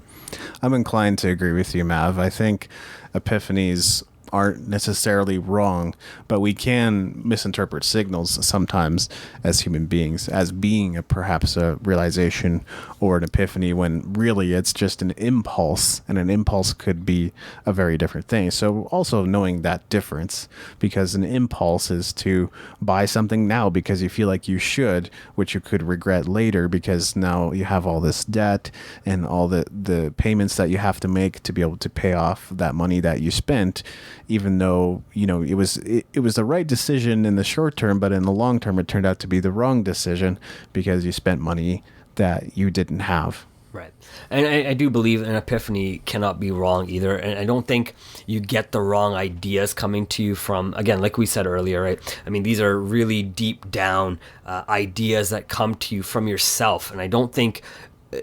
I'm inclined to agree with you, Mav. I think epiphanies aren't necessarily wrong, but we can misinterpret signals sometimes as human beings as being perhaps a realization or an epiphany, when really it's just an impulse, and an impulse could be a very different thing. So also knowing that difference, because an impulse is to buy something now because you feel like you should, which you could regret later because now you have all this debt and all the payments that you have to make to be able to pay off that money that you spent, even though it was the right decision in the short term, but in the long term it turned out to be the wrong decision because you spent money that you didn't have. Right. And I do believe an epiphany cannot be wrong either. And I don't think you get the wrong ideas coming to you from, again, like we said earlier, right? I mean, these are really deep down ideas that come to you from yourself. And I don't think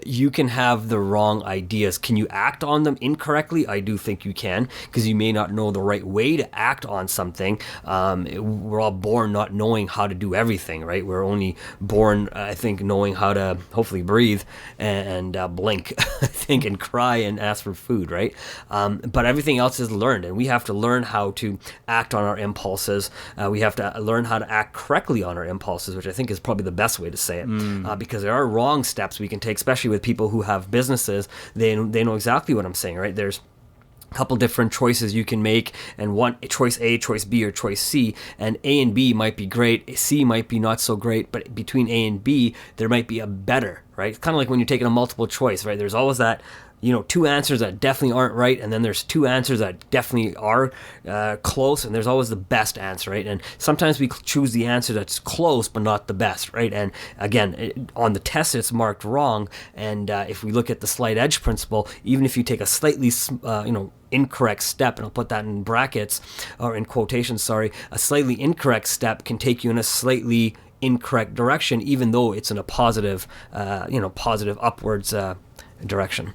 you can have the wrong ideas. Can you act on them incorrectly? I do think you can, because you may not know the right way to act on something. We're all born not knowing how to do everything, right? We're only born, I think, knowing how to hopefully breathe and blink, I think, and cry and ask for food, right? But everything else is learned, and we have to learn how to act on our impulses. We have to learn how to act correctly on our impulses, which I think is probably the best way to say it, because there are wrong steps we can take, especially with people who have businesses. They know exactly what I'm saying, right? There's a couple different choices you can make, and one choice A, choice B, or choice C, and A and B might be great, C might be not so great, but between A and B there might be a better, right? It's kind of like when you're taking a multiple choice, right? There's always that two answers that definitely aren't right, and then there's two answers that definitely are close, and there's always the best answer, right? And sometimes we choose the answer that's close but not the best, right? And again, on the test it's marked wrong, and if we look at the slight edge principle, even if you take a slightly incorrect step, and I'll put that in brackets or in quotations, sorry, a slightly incorrect step can take you in a slightly incorrect direction, even though it's in a positive positive upwards direction.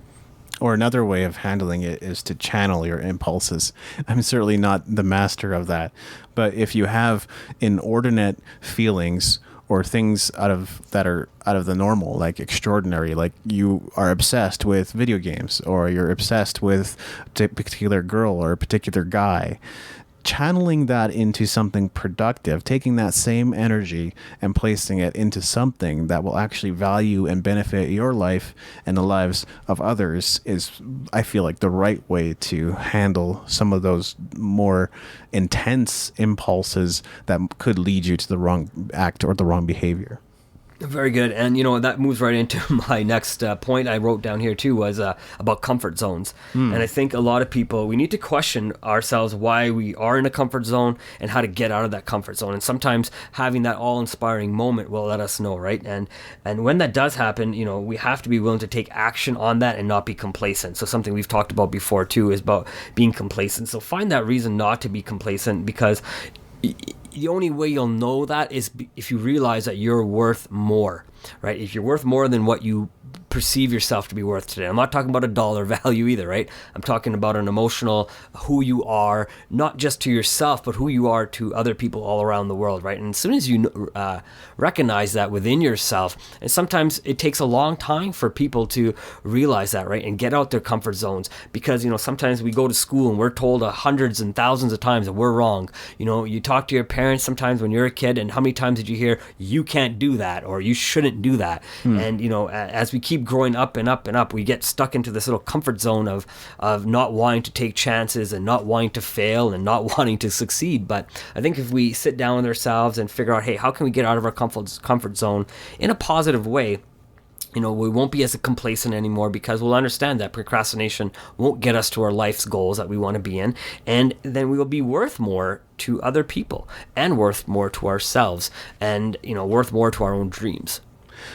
Or another way of handling it is to channel your impulses. I'm certainly not the master of that. But if you have inordinate feelings or things that are out of the normal, like extraordinary, like you are obsessed with video games, or you're obsessed with a particular girl or a particular guy, channeling that into something productive, taking that same energy and placing it into something that will actually value and benefit your life and the lives of others is, I feel like, the right way to handle some of those more intense impulses that could lead you to the wrong act or the wrong behavior. Very good. And, that moves right into my next point I wrote down here, too, was about comfort zones. And I think a lot of people, we need to question ourselves why we are in a comfort zone and how to get out of that comfort zone. And sometimes having that all-inspiring moment will let us know, right? And when that does happen, we have to be willing to take action on that and not be complacent. So something we've talked about before, too, is about being complacent. So find that reason not to be complacent, because the only way you'll know that is if you realize that you're worth more, right? If you're worth more than what you perceive yourself to be worth today. I'm not talking about a dollar value either, right? I'm talking about an emotional, who you are, not just to yourself, but who you are to other people all around the world, right? And as soon as you recognize that within yourself, and sometimes it takes a long time for people to realize that, right? And get out their comfort zones, because, sometimes we go to school and we're told hundreds and thousands of times that we're wrong. You talk to your parents sometimes when you're a kid, and how many times did you hear, you can't do that, or you shouldn't do that? And, as we keep growing up and up and up, we get stuck into this little comfort zone of not wanting to take chances and not wanting to fail and not wanting to succeed. But I think if we sit down with ourselves and figure out, hey, how can we get out of our comfort zone in a positive way, we won't be as complacent anymore, because we'll understand that procrastination won't get us to our life's goals that we want to be in. And then we will be worth more to other people, and worth more to ourselves, and, worth more to our own dreams.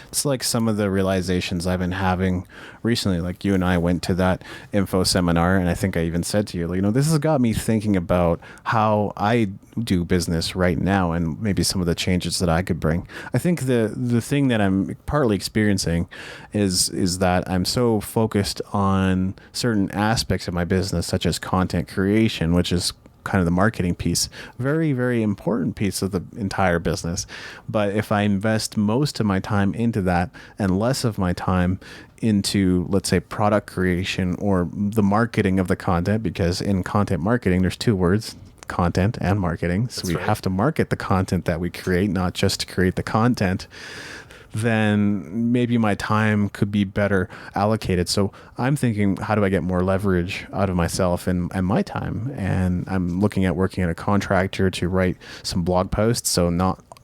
It's like some of the realizations I've been having recently. Like, you and I went to that info seminar, and I think I even said to you, this has got me thinking about how I do business right now, and maybe some of the changes that I could bring. I think the thing that I'm partly experiencing is that I'm so focused on certain aspects of my business, such as content creation, which is kind of the marketing piece, very, very important piece of the entire business. But if I invest most of my time into that and less of my time into, let's say, product creation or the marketing of the content, because in content marketing, there's two words, content and marketing. So we have to market the content that we create, not just to create the content. Then maybe my time could be better allocated. So I'm thinking, how do I get more leverage out of myself and my time? And I'm looking at working at a contractor to write some blog posts. So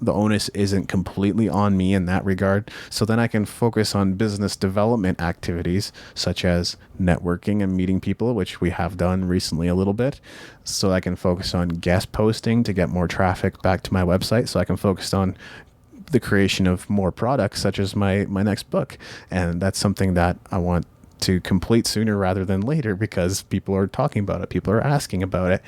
the onus isn't completely on me in that regard. So then I can focus on business development activities, such as networking and meeting people, which we have done recently a little bit. So I can focus on guest posting to get more traffic back to my website. So I can focus on the creation of more products, such as my next book. And that's something that I want to complete sooner rather than later, because people are talking about it, people are asking about it,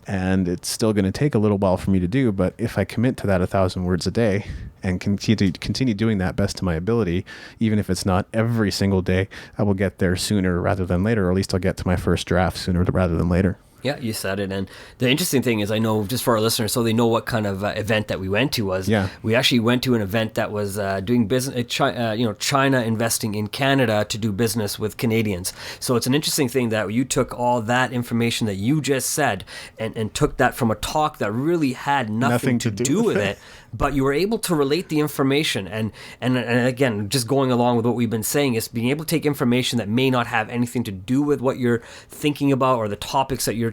and it's still going to take a little while for me to do. But if I commit to that 1,000 words a day and continue doing that best to my ability, even if it's not every single day, I will get there sooner rather than later, or at least I'll get to my first draft sooner rather than later. Yeah, you said it. And the interesting thing is, I know, just for our listeners, so they know what kind of event that we went to was, we actually went to an event that was doing business, China investing in Canada to do business with Canadians. So it's an interesting thing that you took all that information that you just said and took that from a talk that really had nothing to do with it. But you were able to relate the information, and again, just going along with what we've been saying, is being able to take information that may not have anything to do with what you're thinking about or the topics that you're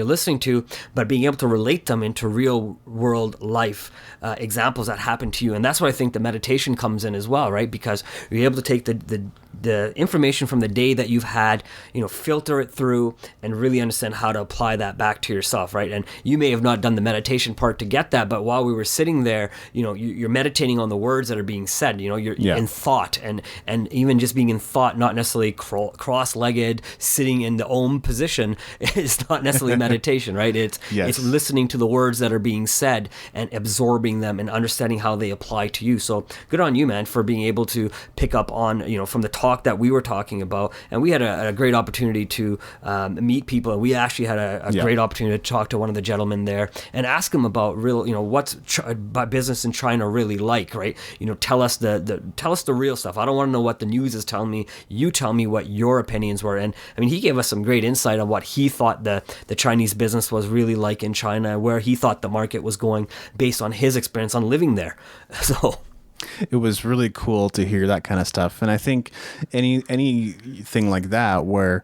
listening to, but being able to relate them into real world life examples that happen to you. And that's where I think the meditation comes in as well, right? Because you're able to take the information from the day that you've had, filter it through and really understand how to apply that back to yourself, right? And you may have not done the meditation part to get that, but while we were sitting there, you're meditating on the words that are being said. You're in thought, and even just being in thought, not necessarily cross-legged, sitting in the Om position, is not necessarily meditation, right? It's listening to the words that are being said and absorbing them and understanding how they apply to you. So good on you, man, for being able to pick up on, from the talk that we were talking about, and we had a great opportunity to meet people, and we actually had a great opportunity to talk to one of the gentlemen there and ask him about real, what's business in China really like, right? Tell us the real stuff. I don't want to know what the news is telling me. You tell me what your opinions were. And I mean, he gave us some great insight on what he thought the Chinese business was really like in China, where he thought the market was going based on his experience on living there. So it was really cool to hear that kind of stuff. And I think anything like that, where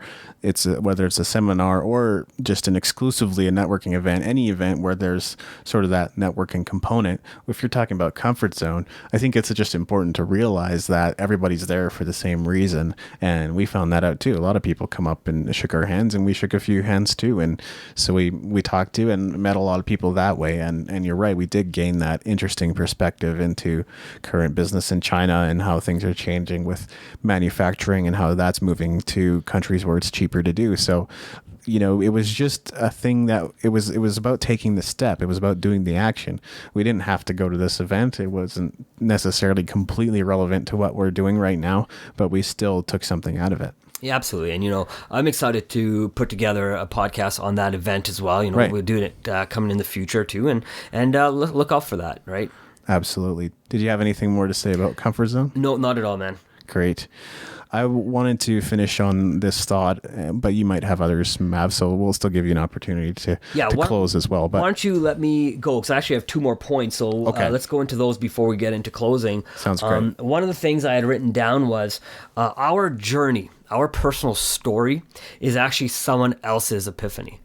whether it's a seminar or just exclusively a networking event, any event where there's sort of that networking component, if you're talking about comfort zone, I think it's just important to realize that everybody's there for the same reason. And we found that out too. A lot of people come up and shook our hands, and we shook a few hands too. And so we talked to and met a lot of people that way. And you're right, we did gain that interesting perspective into current business in China and how things are changing with manufacturing and how that's moving to countries where it's cheaper to do. So, it was just a thing that it was about taking the step. It was about doing the action. We didn't have to go to this event. It wasn't necessarily completely relevant to what we're doing right now, but we still took something out of it. Yeah, absolutely. And, I'm excited to put together a podcast on that event as well. Right. We'll do it coming in the future too. And look out for that, right? Absolutely. Did you have anything more to say about comfort zone? No, not at all, man. Great. I wanted to finish on this thought, but you might have others, Mav, so we'll still give you an opportunity to close as well. But why don't you let me go, because I actually have two more points, so let's go into those before we get into closing. Sounds great. One of the things I had written down was our journey, our personal story is actually someone else's epiphany.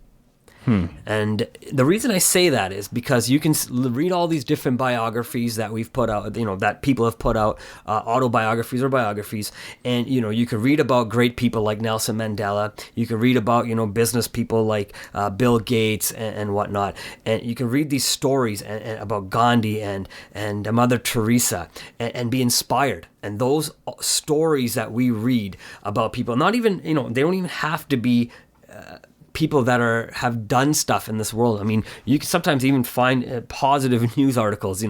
And the reason I say that is because you can read all these different biographies that we've put out, that people have put out, autobiographies or biographies, and you can read about great people like Nelson Mandela. You can read about business people like Bill Gates and whatnot, and you can read these stories and about Gandhi and Mother Teresa and be inspired. And those stories that we read about people, not even they don't even have to be people that have done stuff in this world. I mean, you can sometimes even find positive news articles.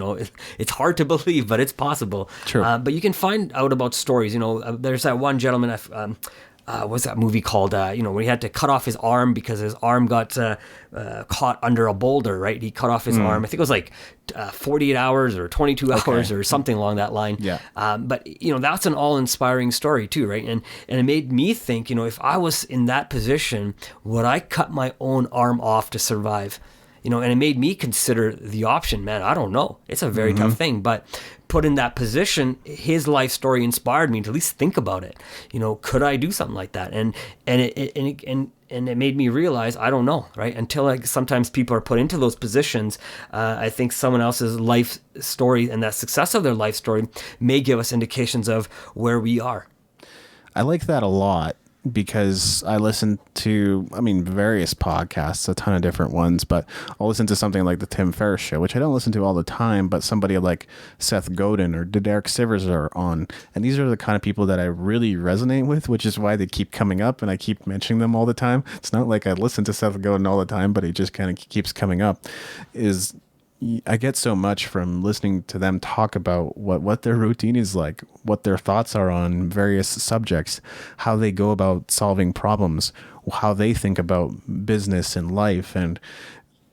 It's hard to believe, but it's possible. True. But you can find out about stories. There's that one gentleman. What's that movie called? When he had to cut off his arm because his arm got caught under a boulder. Right? He cut off his arm. I think it was like 48 hours or 22 hours or something along that line. Yeah. But that's an all-inspiring story too, right? And it made me think, if I was in that position, would I cut my own arm off to survive? And it made me consider the option. Man, I don't know. It's a very tough thing, but put in that position, his life story inspired me to at least think about it. Could I do something like that? And it made me realize I don't know, right? Until sometimes people are put into those positions, I think someone else's life story and that success of their life story may give us indications of where we are. I like that a lot, because I listen to, various podcasts, a ton of different ones, but I'll listen to something like the Tim Ferriss Show, which I don't listen to all the time, but somebody like Seth Godin or Derek Sivers are on. And these are the kind of people that I really resonate with, which is why they keep coming up and I keep mentioning them all the time. It's not like I listen to Seth Godin all the time, but he just kind of keeps coming up. I get so much from listening to them talk about what their routine is like, what their thoughts are on various subjects, how they go about solving problems, how they think about business and life and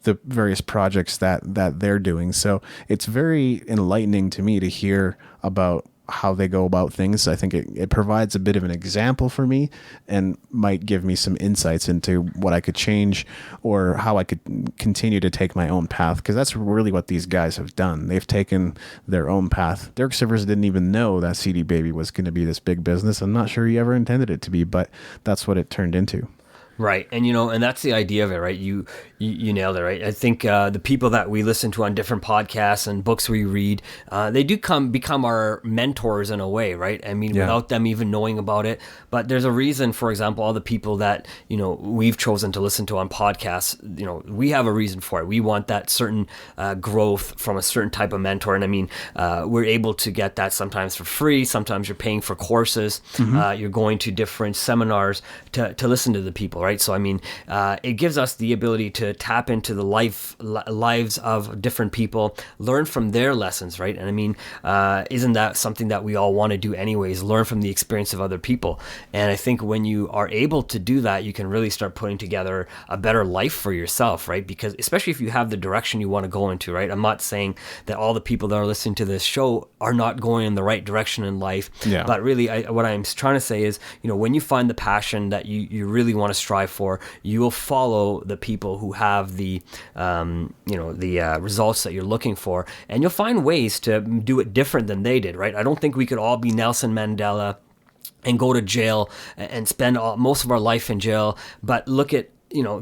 the various projects that they're doing. So it's very enlightening to me to hear about how they go about things. I think it provides a bit of an example for me and might give me some insights into what I could change or how I could continue to take my own path, because that's really what these guys have done. They've taken their own path. Derek Sivers didn't even know that CD Baby was going to be this big business. I'm not sure he ever intended it to be, but that's what it turned into. Right. And, and that's the idea of it, right? You nailed it, right? I think the people that we listen to on different podcasts and books we read, they do become our mentors in a way, right? Without them even knowing about it. But there's a reason, for example, all the people that, we've chosen to listen to on podcasts, we have a reason for it. We want that certain growth from a certain type of mentor. And we're able to get that sometimes for free. Sometimes you're paying for courses. You're going to different seminars to listen to the people, right? right? So I mean, it gives us the ability to tap into the lives of different people, learn from their lessons, right? And I mean, isn't that something that we all want to do anyways? Learn from the experience of other people. And I think when you are able to do that, you can really start putting together a better life for yourself, right? Because especially if you have the direction you want to go into, right? I'm not saying that all the people that are listening to this show are not going in the right direction in life, but really what I'm trying to say is, when you find the passion that you really want to strive for, you will follow the people who have the results that you're looking for, and you'll find ways to do it different than they did, right? I don't think we could all be Nelson Mandela and go to jail and spend most of our life in jail, but look at,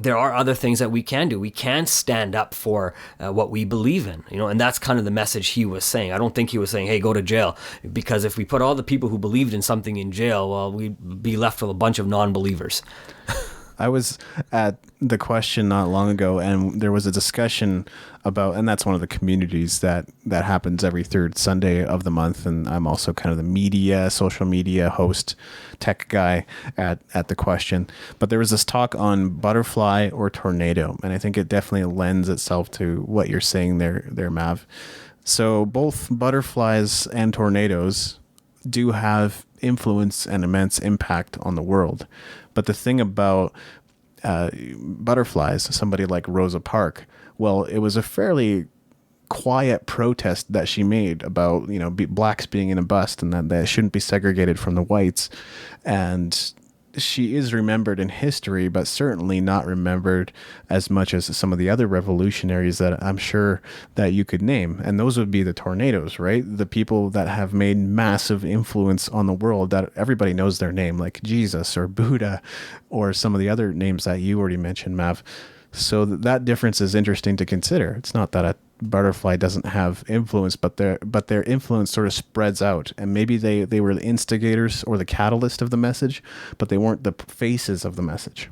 there are other things that we can do. We can stand up for what we believe in, and that's kind of the message he was saying. I don't think he was saying, hey, go to jail, because if we put all the people who believed in something in jail, well, we'd be left with a bunch of non-believers. I was at the question not long ago, and there was a discussion about, and that's one of the communities that happens every third Sunday of the month. And I'm also kind of the social media host, tech guy at the question. But there was this talk on butterfly or tornado, and I think it definitely lends itself to what you're saying there, Mav. So both butterflies and tornadoes do have influence and immense impact on the world. But the thing about butterflies, somebody like Rosa Parks, well, it was a fairly quiet protest that she made about, blacks being in a bus and that they shouldn't be segregated from the whites. And she is remembered in history, but certainly not remembered as much as some of the other revolutionaries that I'm sure that you could name. And those would be the tornadoes, right? The people that have made massive influence on the world that everybody knows their name, like Jesus or Buddha or some of the other names that you already mentioned, Mav. So that difference is interesting to consider. It's not that a butterfly doesn't have influence, but their influence sort of spreads out, and maybe they were the instigators or the catalyst of the message, but they weren't the faces of the message.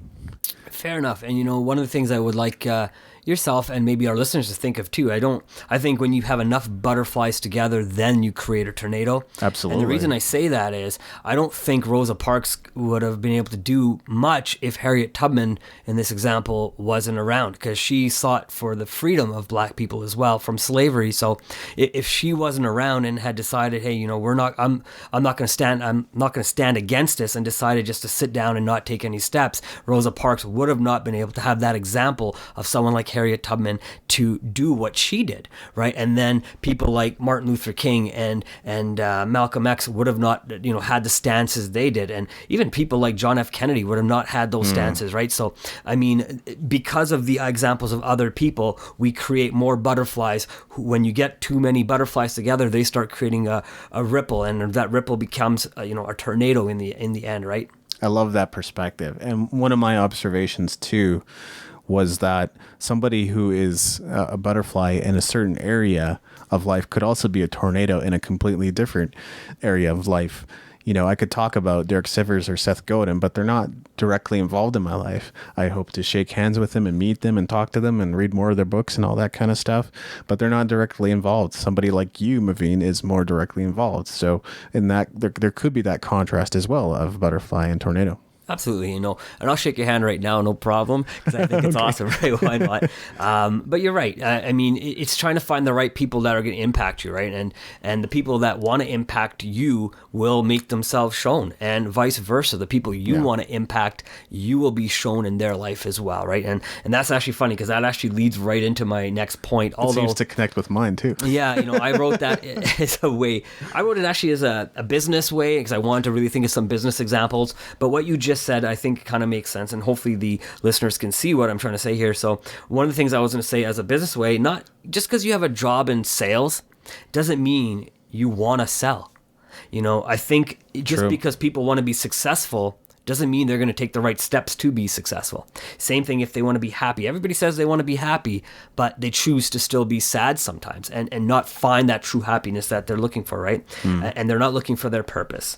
Fair enough. And one of the things I would like yourself and maybe our listeners to think of too, I think when you have enough butterflies together, then you create a tornado. Absolutely. And the reason I say that is I don't think Rosa Parks would have been able to do much if Harriet Tubman in this example wasn't around, because she sought for the freedom of black people as well from slavery. So if she wasn't around and had decided, hey, I'm not going to stand against this, and decided just to sit down and not take any steps, Rosa Parks would have not been able to have that example of someone like Harriet Tubman to do what she did, right? And then people like Martin Luther King and Malcolm X would have not, had the stances they did, and even people like John F. Kennedy would have not had those stances, right? So, I mean, because of the examples of other people, we create more butterflies. When you get too many butterflies together, they start creating a ripple, and that ripple becomes, a tornado in the end, right? I love that perspective. And one of my observations too was that somebody who is a butterfly in a certain area of life could also be a tornado in a completely different area of life. I could talk about Derek Sivers or Seth Godin, but they're not directly involved in my life. I hope to shake hands with them and meet them and talk to them and read more of their books and all that kind of stuff, but they're not directly involved. Somebody like you, Maveen, is more directly involved. So in that, there could be that contrast as well of butterfly and tornado. Absolutely, and I'll shake your hand right now, no problem, because I think it's awesome, right? Why not? But you're right. I mean, it's trying to find the right people that are going to impact you, right? And the people that want to impact you will make themselves shown, and vice versa. The people you want to impact, you will be shown in their life as well, right? And that's actually funny, because that actually leads right into my next point. It seems to connect with mine too. Yeah, I wrote that as a way. I wrote it actually as a business way, because I wanted to really think of some business examples. But what you just said, I think kind of makes sense, and hopefully the listeners can see what I'm trying to say here. So one of the things I was going to say as a business way, not just because you have a job in sales doesn't mean you want to sell. I think just because people want to be successful doesn't mean they're going to take the right steps to be successful. Same thing if they want to be happy. Everybody says they want to be happy, but they choose to still be sad sometimes and not find that true happiness that they're looking for, right? And they're not looking for their purpose.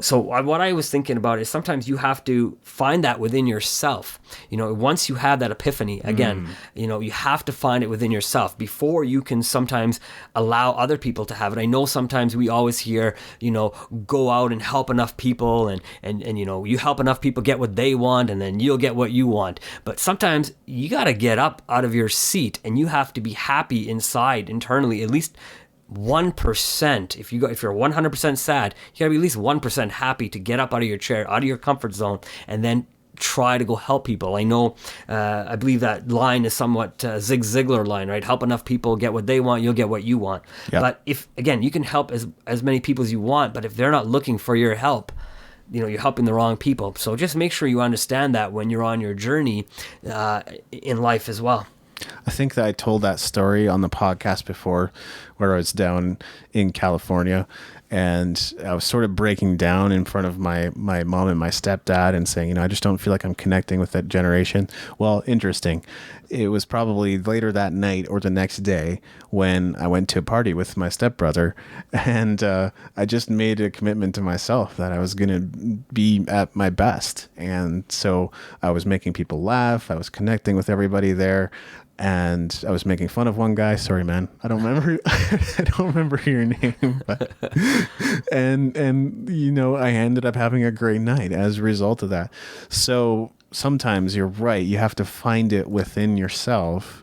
So what I was thinking about is sometimes you have to find that within yourself. Once you have that epiphany, again, you have to find it within yourself before you can sometimes allow other people to have it. I know sometimes we always hear, go out and help enough people and you you help enough people get what they want, and then you'll get what you want. But sometimes you got to get up out of your seat, and you have to be happy inside, internally, at least 1%. If you're 100% sad, you gotta be at least 1% happy to get up out of your chair, out of your comfort zone, and then try to go help people. I know, I believe that line is somewhat Zig Ziglar line, right? Help enough people get what they want, you'll get what you want. Yep. But if, again, you can help as many people as you want, but if they're not looking for your help, you're helping the wrong people. So just make sure you understand that when you're on your journey in life as well. I think that I told that story on the podcast before, where I was down in California and I was sort of breaking down in front of my mom and my stepdad and saying, I just don't feel like I'm connecting with that generation. Well, interesting. It was probably later that night or the next day when I went to a party with my stepbrother, and I just made a commitment to myself that I was going to be at my best. And so I was making people laugh. I was connecting with everybody there. And I was making fun of one guy. Sorry, man. I don't remember. I don't remember your name. But, and I ended up having a great night as a result of that. So sometimes you're right. You have to find it within yourself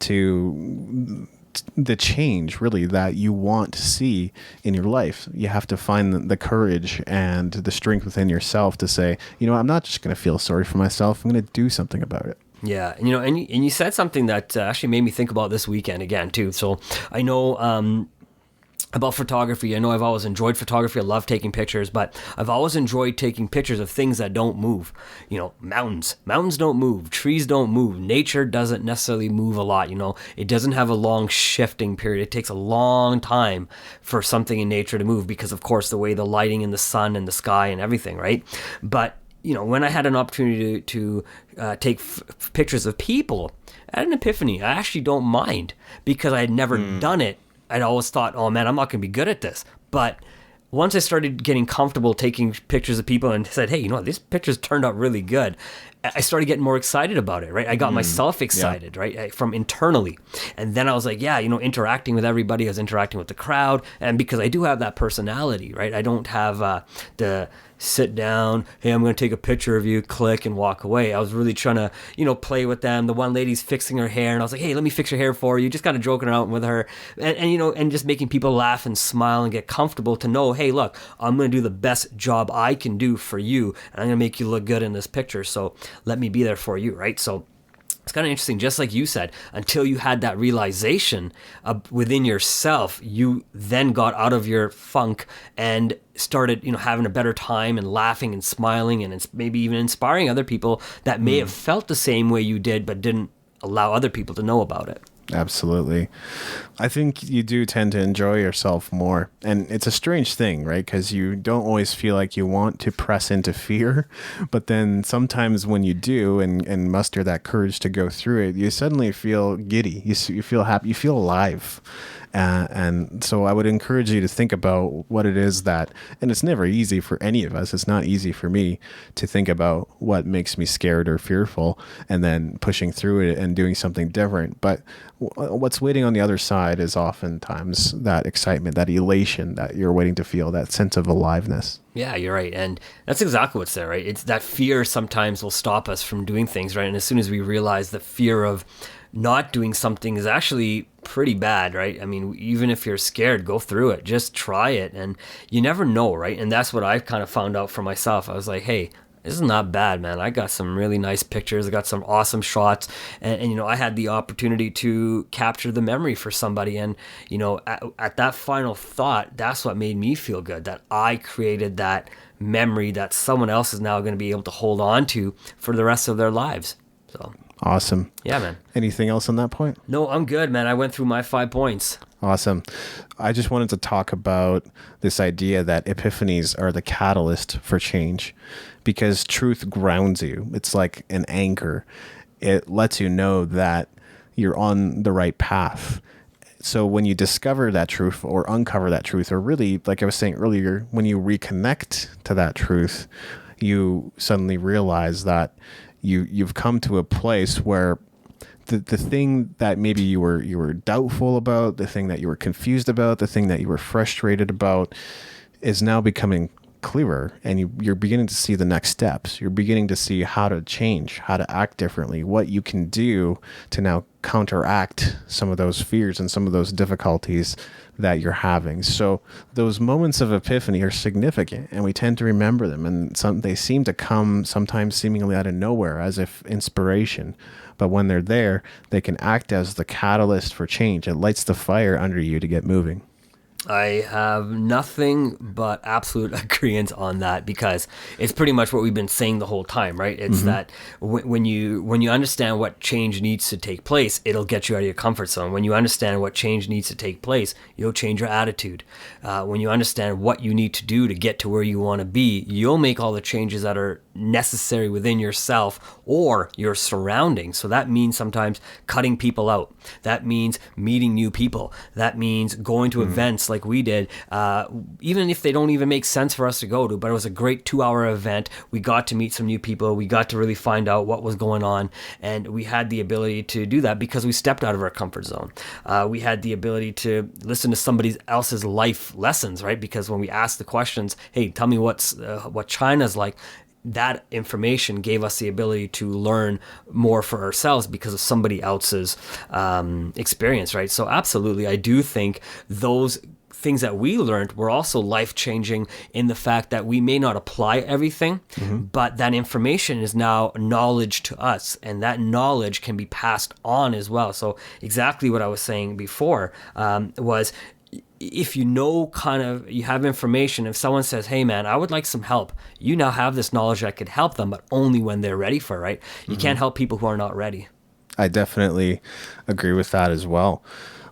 to the change really that you want to see in your life. You have to find the courage and the strength within yourself to say, I'm not just going to feel sorry for myself. I'm going to do something about it. Yeah, and you said something that actually made me think about this weekend again too. So I know about photography. I know I've always enjoyed photography. I love taking pictures, but I've always enjoyed taking pictures of things that don't move. Mountains. Mountains don't move. Trees don't move. Nature doesn't necessarily move a lot. It doesn't have a long shifting period. It takes a long time for something in nature to move because, of course, the way the lighting in the sun and the sky and everything, right? But when I had an opportunity to take pictures of people, I had an epiphany. I actually don't mind because I had never done it. I'd always thought, oh man, I'm not going to be good at this. But once I started getting comfortable taking pictures of people and said, hey, these pictures turned out really good, I started getting more excited about it, right? I got myself excited, right, from internally. And then I was like, interacting with everybody. I was interacting with the crowd. And because I do have that personality, right? I don't have the sit down, hey, I'm going to take a picture of you, click, and walk away. I was really trying to, play with them. The one lady's fixing her hair, and I was like, hey, let me fix your hair for you. Just kind of joking around with her, and just making people laugh and smile and get comfortable to know, hey, look, I'm going to do the best job I can do for you, and I'm going to make you look good in this picture. So let me be there for you, right? So it's kind of interesting, just like you said, until you had that realization within yourself, you then got out of your funk and started, having a better time and laughing and smiling and maybe even inspiring other people that may have felt the same way you did, but didn't allow other people to know about it. Absolutely. I think you do tend to enjoy yourself more. And it's a strange thing, right? Because you don't always feel like you want to press into fear. But then sometimes when you do and muster that courage to go through it, you suddenly feel giddy. You feel happy. You feel alive. And so I would encourage you to think about what it is that, and it's never easy for any of us. It's not easy for me to think about what makes me scared or fearful and then pushing through it and doing something different. But what's waiting on the other side is oftentimes that excitement, that elation that you're waiting to feel, that sense of aliveness. Yeah, you're right. And that's exactly what's there, right? It's that fear sometimes will stop us from doing things, right? And as soon as we realize the fear of not doing something is actually pretty bad, right? I mean, even if you're scared, go through it. Just try it. And you never know, right? And that's what I've kind of found out for myself. I was like, hey, this is not bad, man. I got some really nice pictures. I got some awesome shots. And I had the opportunity to capture the memory for somebody. And, at that final thought, that's what made me feel good, that I created that memory that someone else is now going to be able to hold on to for the rest of their lives. So awesome. Yeah, man. Anything else on that point? No, I'm good, man. I went through my 5 points. Awesome. I just wanted to talk about this idea that epiphanies are the catalyst for change, because truth grounds you. It's like an anchor. It lets you know that you're on the right path. So when you discover that truth or uncover that truth, or really, like I was saying earlier, when you reconnect to that truth, you suddenly realize that you've come to a place where the thing that maybe you were doubtful about, the thing that you were confused about, the thing that you were frustrated about is now becoming clearer, and you're beginning to see the next steps. You're beginning to see how to change, how to act differently, what you can do to now counteract some of those fears and some of those difficulties that you're having. So those moments of epiphany are significant, and we tend to remember them, and they seem to come sometimes seemingly out of nowhere as if inspiration. But when they're there, they can act as the catalyst for change. It lights the fire under you to get moving. I have nothing but absolute agreement on that, because it's pretty much what we've been saying the whole time, right? It's that when you understand what change needs to take place, it'll get you out of your comfort zone. When you understand what change needs to take place, you'll change your attitude. When you understand what you need to do to get to where you want to be, you'll make all the changes that are necessary within yourself or your surroundings. So that means sometimes cutting people out. That means meeting new people. That means going to events like we did, even if they don't even make sense for us to go to, but it was a great 2-hour event. We got to meet some new people. We got to really find out what was going on, and we had the ability to do that because we stepped out of our comfort zone. We had the ability to listen to somebody else's life lessons, right? Because when we asked the questions, hey, tell me what China's like, that information gave us the ability to learn more for ourselves because of somebody else's experience, right? So absolutely, I do think those things that we learned were also life-changing in the fact that we may not apply everything, but that information is now knowledge to us, and that knowledge can be passed on as well. So exactly what I was saying before was, if you know, you have information, if someone says, hey man, I would like some help, you now have this knowledge that could help them, but only when they're ready for it, right? You can't help people who are not ready. I definitely agree with that as well.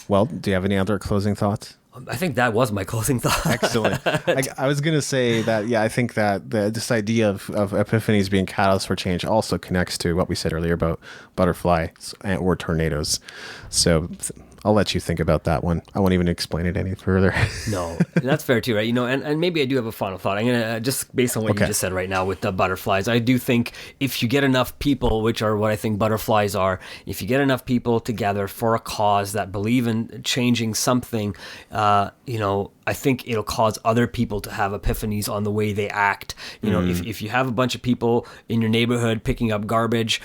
Well, do you have any other closing thoughts? I think that was my closing thought. Excellent. I was going to say that, I think that this idea of epiphanies being catalysts for change also connects to what we said earlier about butterflies or tornadoes. So I'll let you think about that one. I won't even explain it any further. No, that's fair too, right? And maybe I do have a final thought. I'm going to, just based on what you just said right now with the butterflies, I do think if you get enough people, which are what I think butterflies are, if you get enough people together for a cause that believe in changing something, I think it'll cause other people to have epiphanies on the way they act. If you have a bunch of people in your neighborhood picking up garbage,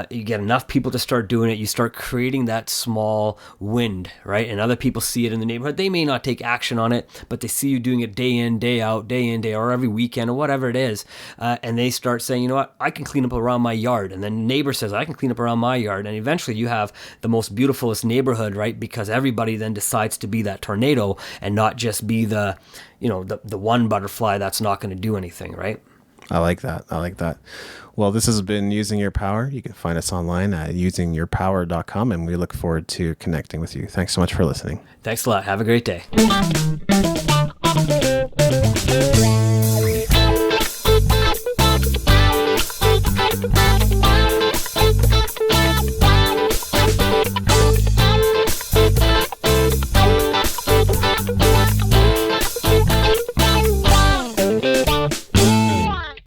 you get enough people to start doing it, you start creating that small wind, right? And other people see it in the neighborhood. They may not take action on it, but they see you doing it day in, day out, or every weekend, or whatever it is. And they start saying, you know what, I can clean up around my yard. And then neighbor says, I can clean up around my yard. And eventually you have the most beautifulest neighborhood, right? Because everybody then decides to be that tornado and not just be the one butterfly that's not going to do anything, right? I like that. Well, this has been Using Your Power. You can find us online at usingyourpower.com, and we look forward to connecting with you. Thanks so much for listening. Thanks a lot. Have a great day.